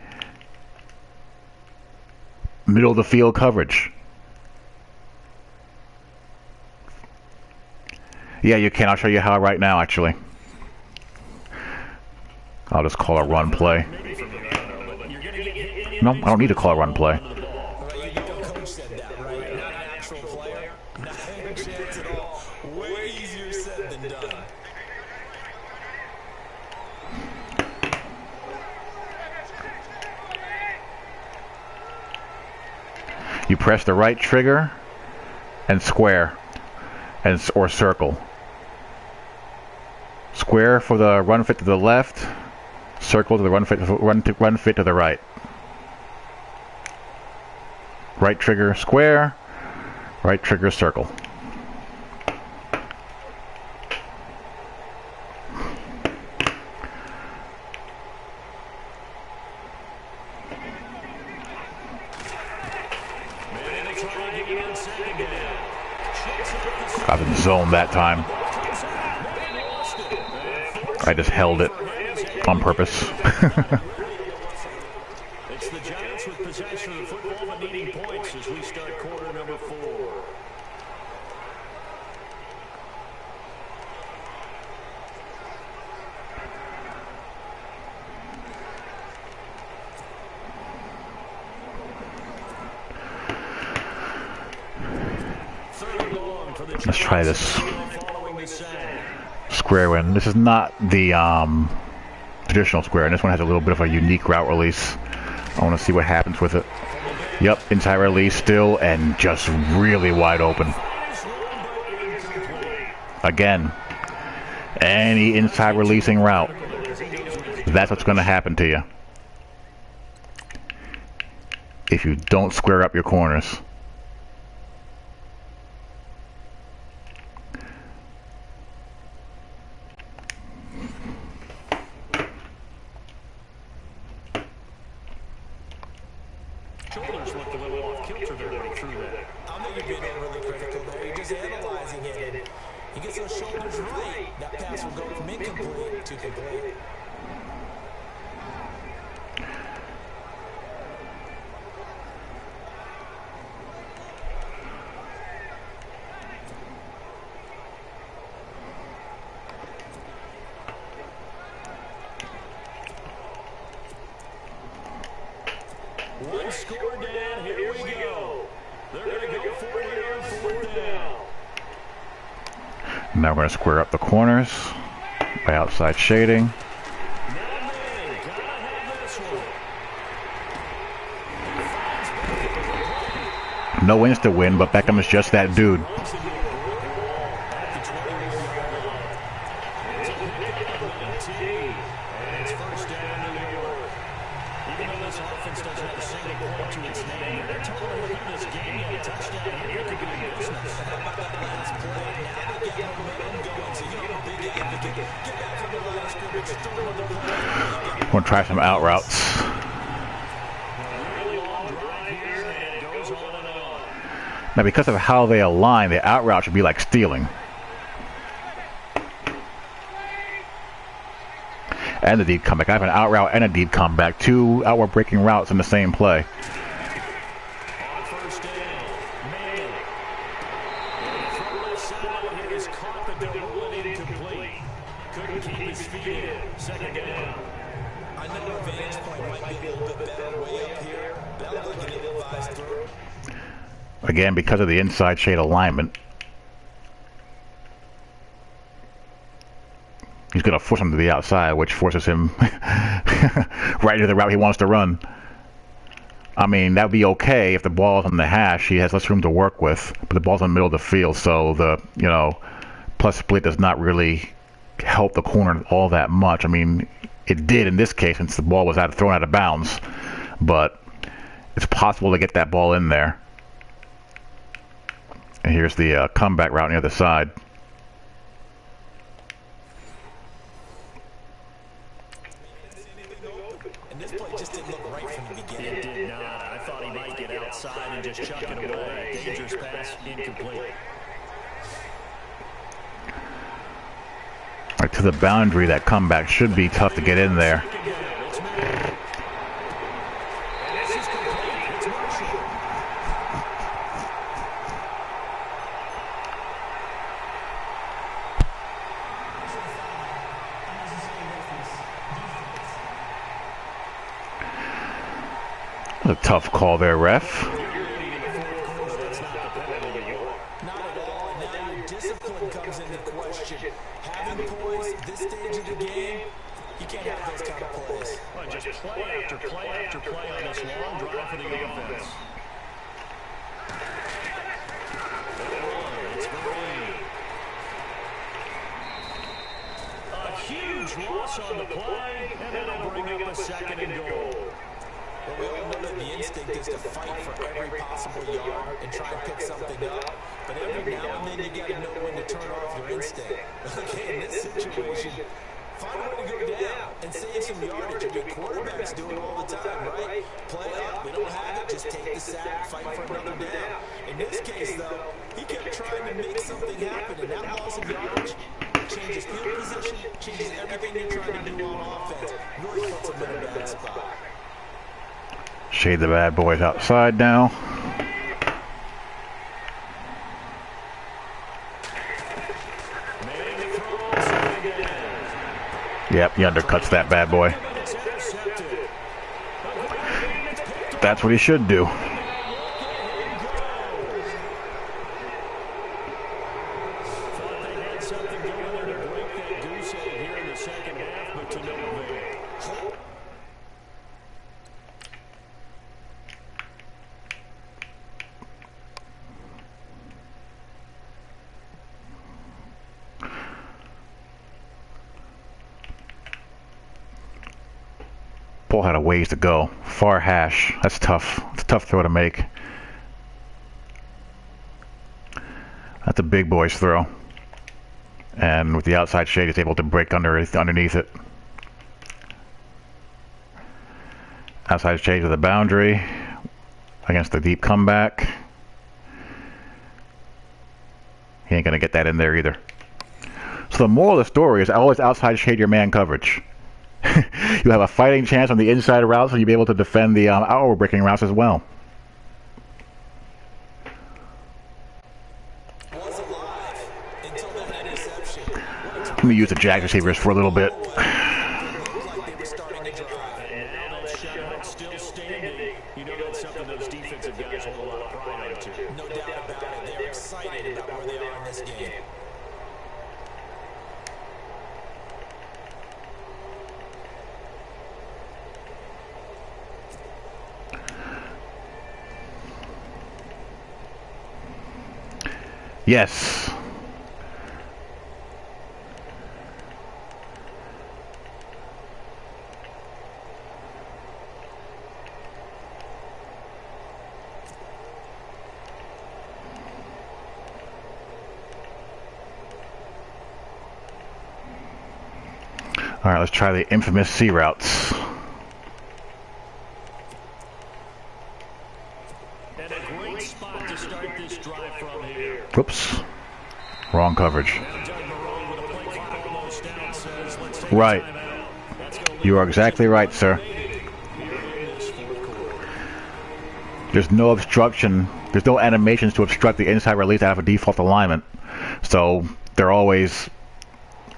middle of the field coverage. Yeah, you can. I'll show you how right now, actually. I'll just call a run play. No, I don't need to call a run play. You press the right trigger and square or circle. Square for the run fit to the left, circle to the run fit to the right. Right trigger square, right trigger circle. I've been zoned that time. I just held it on purpose. It's the Giants with possession of the football but needing points as we start quarter number 4. Let's try this square win. This is not the traditional square, and this one has a little bit of a unique route release. I want to see what happens with it. Yep, inside release still, and just really wide open. Again, any inside releasing route, that's what's going to happen to you if you don't square up your corners. Shoulders looked a little off kilter there right through that. I know you're being overly critical there. You're just analyzing it. And he gets those shoulders right. That pass will go from incomplete to complete. One score down, here we go. They're going to go for it here on 4th down. Now we're going to square up the corners by outside shading. Now Manning, gotta have this one. No instant win, but Beckham is just that dude. We'll try some out routes. Now, because of how they align, the out route should be like stealing. And the deep comeback. I have an out route and a deep comeback. Two outward breaking routes in the same play. Again, because of the inside shade alignment, he's going to force him to the outside, which forces him right into the route he wants to run. I mean, that would be okay if the ball's on the hash. He has less room to work with, but the ball's in the middle of the field, so the plus split does not really help the corner all that much. I mean, it did in this case since the ball was thrown out of bounds, but it's possible to get that ball in there. And here's the comeback route near the side. to the boundary. That comeback should be tough to get in there. A tough call there, ref. Not at all. Now your discipline comes into question. Having poise this stage of the game, you can't have those kind of plays. Well, just play after play after play on this long drive for the offense. A huge loss on the play, and that'll bring up a second and goal. Well, we all know that the instinct is to fight for every possible yard and try and pick something up. But every now and then you got to know when to turn off your instinct. Okay, in this situation, find a way to go down and save some yardage. I mean, quarterbacks do it all the time, right? Play up, we don't have it, just take the sack, fight for another down. In this case, though, he kept trying to make something happen, and that loss of yardage changes field position, changes everything you're trying to do on offense. Really puts him in a bad spot. Shade the bad boys outside now. Yep, he undercuts that bad boy. That's what he should do. Paul had a ways to go. Far hash. That's tough. It's a tough throw to make. That's a big boy's throw. And with the outside shade, he's able to break underneath it. Outside shade to the boundary against the deep comeback. He ain't going to get that in there either. So the moral of the story is always outside shade your man coverage. You have a fighting chance on the inside routes, and you'll be able to defend the outward breaking routes as well. Let me use the Jag receivers for a little bit. No doubt about it. They're excited about where they are in this game. Yes. All right, let's try the infamous C routes. And a great spot to start this drive from here. Whoops. Wrong coverage. Right. You are exactly right, sir. There's no obstruction. There's no animations to obstruct the inside release out of a default alignment. So they're always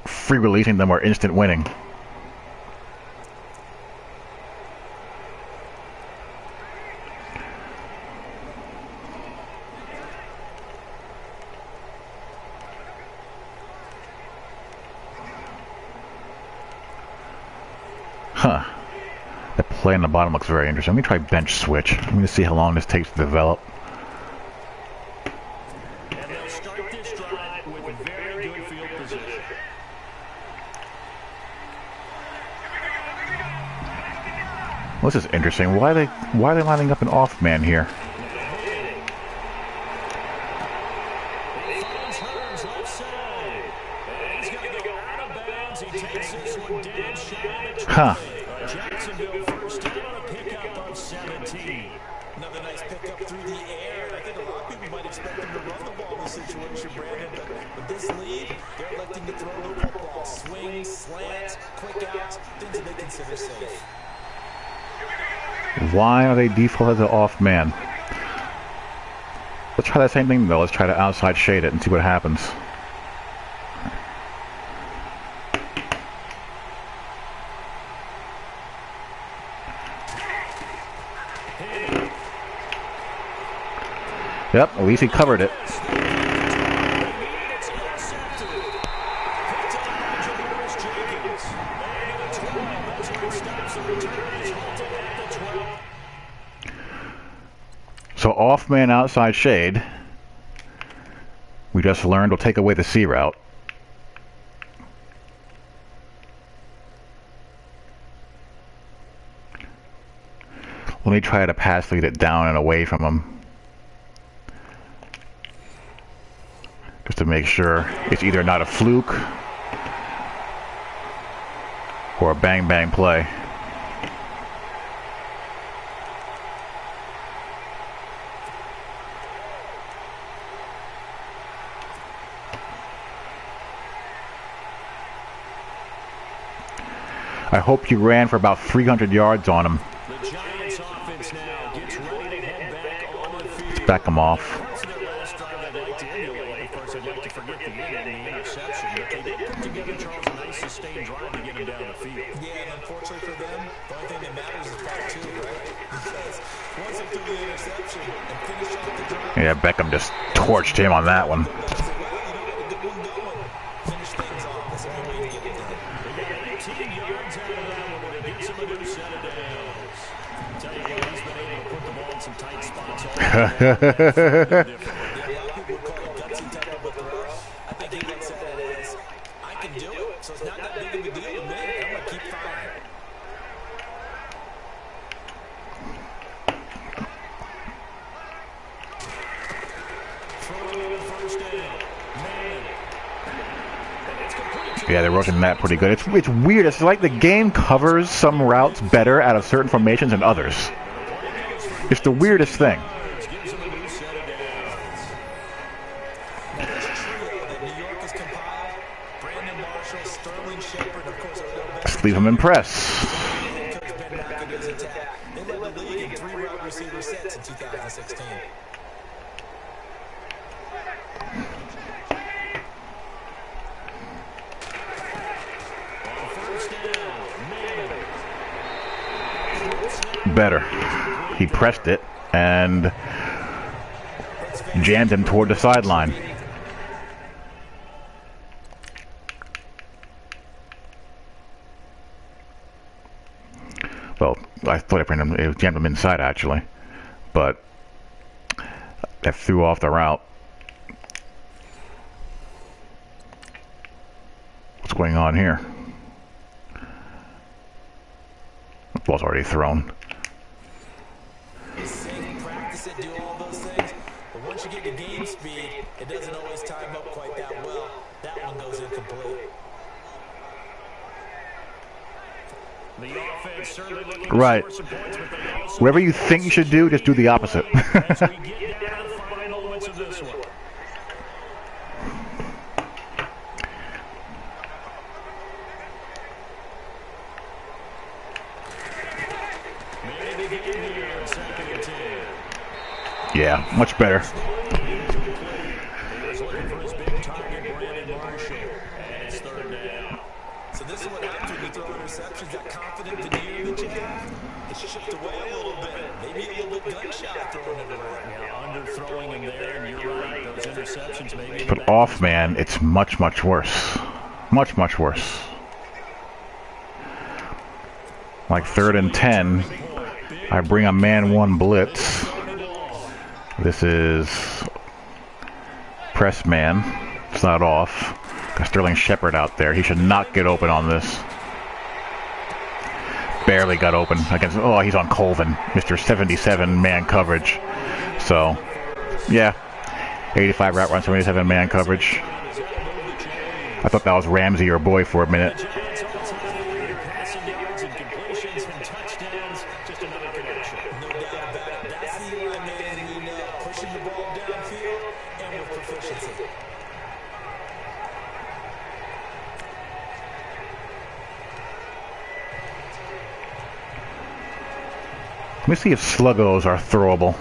free releasing them or instant winning. Huh. That play on the bottom looks very interesting. Let me try bench switch. I'm going to see how long this takes to develop. And they'll start this drive with very good field position. Well, this is interesting. Why are they lining up an off man here? Huh. Jacksonville first down, a pickup of 17. Another nice pickup through the air. I think a lot of people might expect them to run the ball in this situation, Brandon, but with this lead, they're electing to throw the football. Swings, slants, quick outs, things that they consider safe. Why are they default as an off man? Let's try that same thing though. Let's try to outside shade it and see what happens. Yep, at least he covered it. So off man outside shade, we just learned will take away the C route. Let me try to pass lead it down and away from him. Just to make sure it's either not a fluke or a bang bang play. I hope you ran for about 300 yards on him. The Giants offense now gets ready to head back on the field. Back him off. That's their last drive I'd like to emulate. Of course, I'd like to forget the end and the interception, but they did put together, Charles, a nice sustained drive to get him down the field. Yeah, and unfortunately for them, the only thing that matters is part two, right? Because once they threw the interception and finished off the drive, Yeah, Beckham just torched him on that one. finish things off. That's the only way to get it done. They got 18 yards out of that one, and it gets him a new set of downs. Tell you what, he's been able to put the ball in some tight spots all Yeah, a lot of people would call it gutsy type of a throw. I think he looks at it as, I can do it, so it's not that big of a deal to me. I'm going to keep firing. Throw first down. Man. Yeah, they're rushing that pretty good. It's weird. It's like the game covers some routes better out of certain formations than others. It's the weirdest thing. Gives him a new set of downs. Now, this trio that New York has compiled, Brandon Marshall, Sterling Shepard, of course, Let's leave him in press. head coach Ben McAdoo's attack. They led the league in 3 wide receiver sets in 2016. On first down, Man. Better. He pressed it and jammed him toward the sideline. Well, I thought it jammed him inside actually, but that threw off the route. What's going on here? The ball's already thrown. Safe, practice it, do all those things. But once you get to game speed, it doesn't always time up quite that well. That one goes incomplete. The offense certainly looking Right. to score some points, but they also Whatever you think you should do, just do the opposite. as we get down to the final moments of this one. Maybe begin here in 2nd and 10. Yeah, much better. He was looking for his big target, Brandon Marshall, and it's 3rd down. So this is what happens when you throw interceptions. That confident veneer that you have, it's shift away a little bit. Maybe a little bit gunshot throwing it around. Now, underthrowing him there, and you're right, those interceptions maybe. But off man, it's much, much worse. Much, much worse. Like 3rd and 10, I bring a man 1 blitz. This is press man. It's not off. Got Sterling Shepard out there. He should not get open on this. Barely got open against. Oh, he's on Colvin, Mr. 77 man coverage. So, yeah, 85 route run, 77 man coverage. I thought that was Ramsey or Boy for a minute. Passing yards and completions and touchdowns, just another connection. No doubt about it. That's the Eli Manning we know. Pushing the ball me see if sluggos are throwable.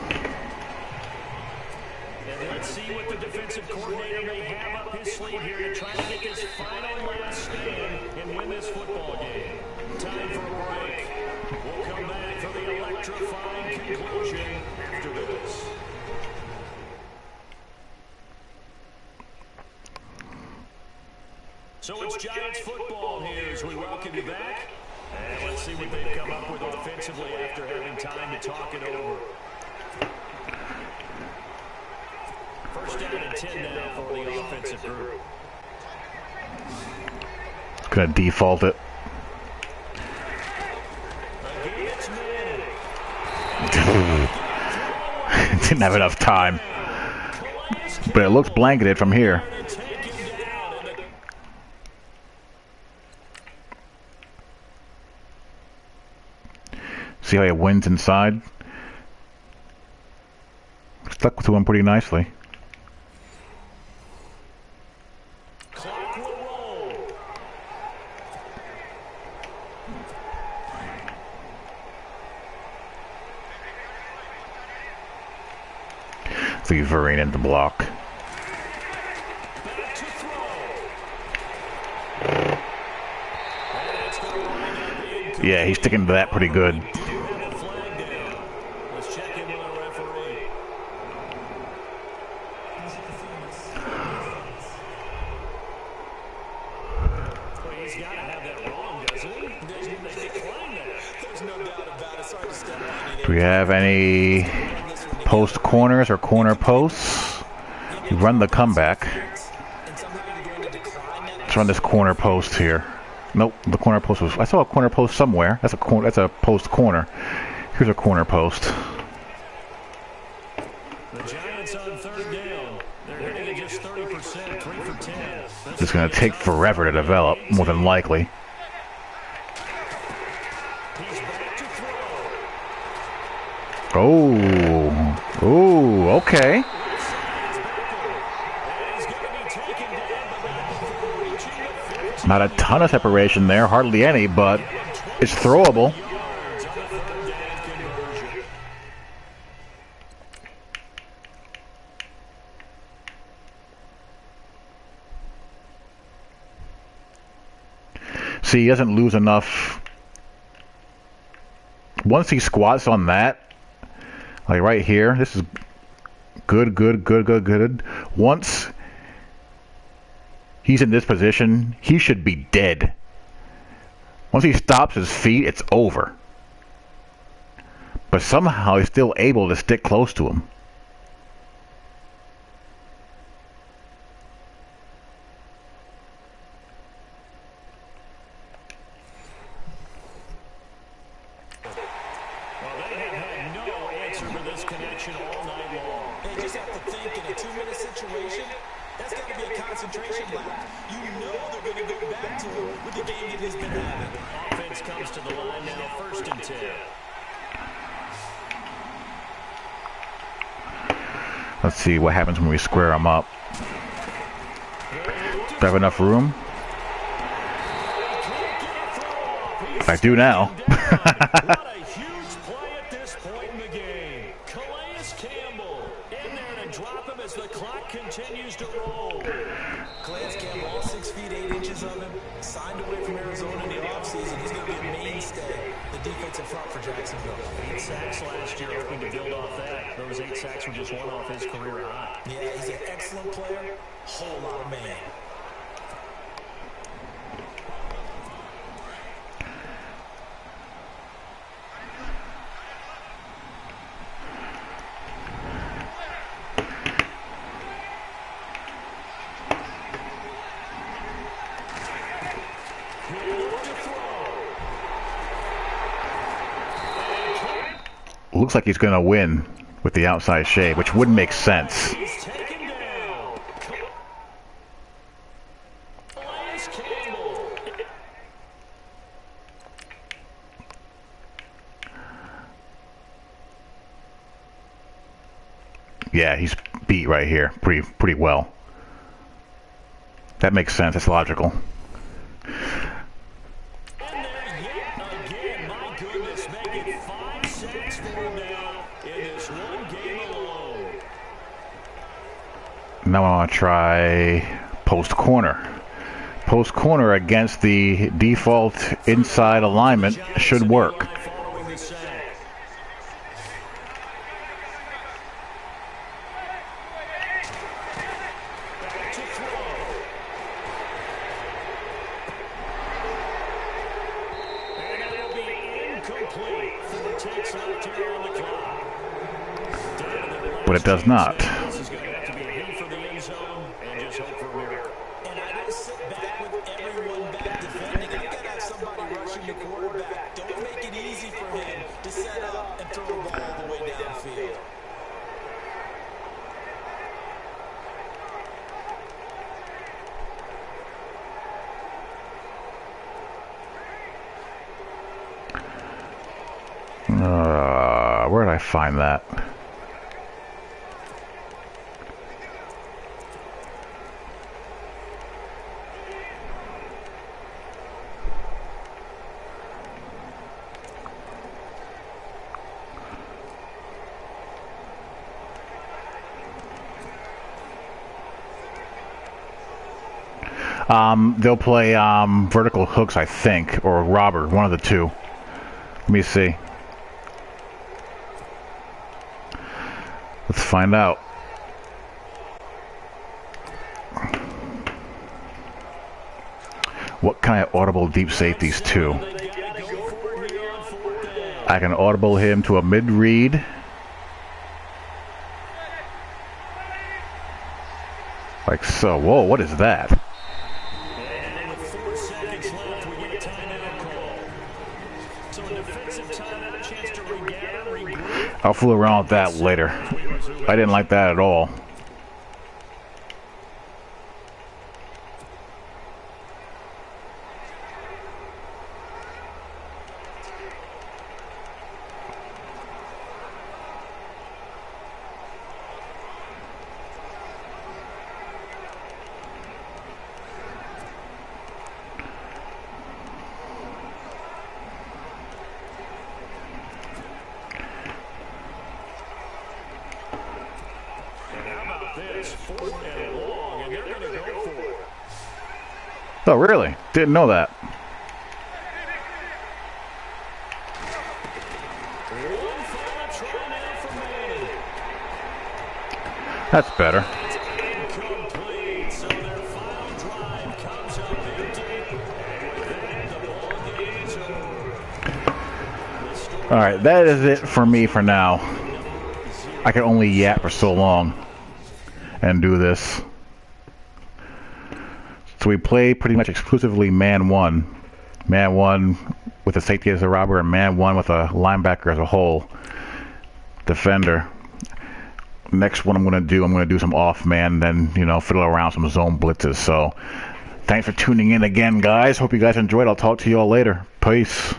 And let's see what the defensive coordinator may have up his sleeve here to try to get this final last stand and win this football game. Time for a break. We'll come back for the electrifying conclusion after this. So it's Giants football here as we welcome you back. And let's see what they've come up with offensively after having time to talk it over. First down and 10 now for the offensive group. Gonna default it. Again, it's Madden. Didn't have enough time. But it looks blanketed from here. See how he wins inside? Stuck to him pretty nicely. Clock will roll. See Vereen in the block. Back to throw. Yeah, he's sticking to that pretty good. Let's check in with our referee. Well, he's got to have that wrong, doesn't he? They declined that. There's no doubt about it. Sorry to step on you. Do we have any post corners or corner posts? We run the comeback. Let's run this corner post here. Nope, the corner post was. I saw a corner post somewhere. That's a corner. That's a post corner. Here's a corner post. The Giants on third down. They're hitting at just 30%, 3 for 10. It's going to take forever to develop, more than likely. He's back to throw. Oh, okay. Not a ton of separation there, hardly any, but it's throwable. See, he doesn't lose enough. Once he squats on that, like right here, this is good. Once he's in this position, he should be dead. Once he stops his feet, it's over. But somehow he's still able to stick close to him. Let's see what happens when we square them up. Do I have enough room? I do now. What a huge play at this point in the game. Calais Campbell in there to drop him as the clock continues to roll. Calais Campbell, all 6 feet 8 inches of him, signed away from Arizona in the offseason. He's going to be a mainstay, the defensive front for Jacksonville. 8 sacks last year, hoping to build off that. Those 8 sacks were just one off his career high. Yeah, he's an excellent player, whole lot of man. Looks like he's going to win with the outside shade, which wouldn't make sense. He's taken down. Calais Campbell. Yeah, he's beat right here pretty well. That makes sense. It's logical. And there yet again, my goodness, making 5 sacks for Now I want to try post corner. Post corner against the default inside alignment should work. But it does not. Where did I find that? They'll play vertical hooks, I think, or robber, one of the two. Let me see. Let's find out. What kind of audible deep safeties too? I can audible him to a mid-read. Like so. Whoa, what is that? And with 4 seconds left, we get a timeout call. So a defensive timeout, chance to regather, regroup. I'll fool around with that later. I didn't like that at all. Oh, really? Didn't know that. That's better. Alright, that is it for me for now. I can only yap for so long and do this. So we play pretty much exclusively man one. Man one with a safety as a robber, and man one with a linebacker as a whole defender. Next one I'm going to do some off man, then, you know, fiddle around some zone blitzes. So thanks for tuning in again, guys. Hope you guys enjoyed. I'll talk to you all later. Peace.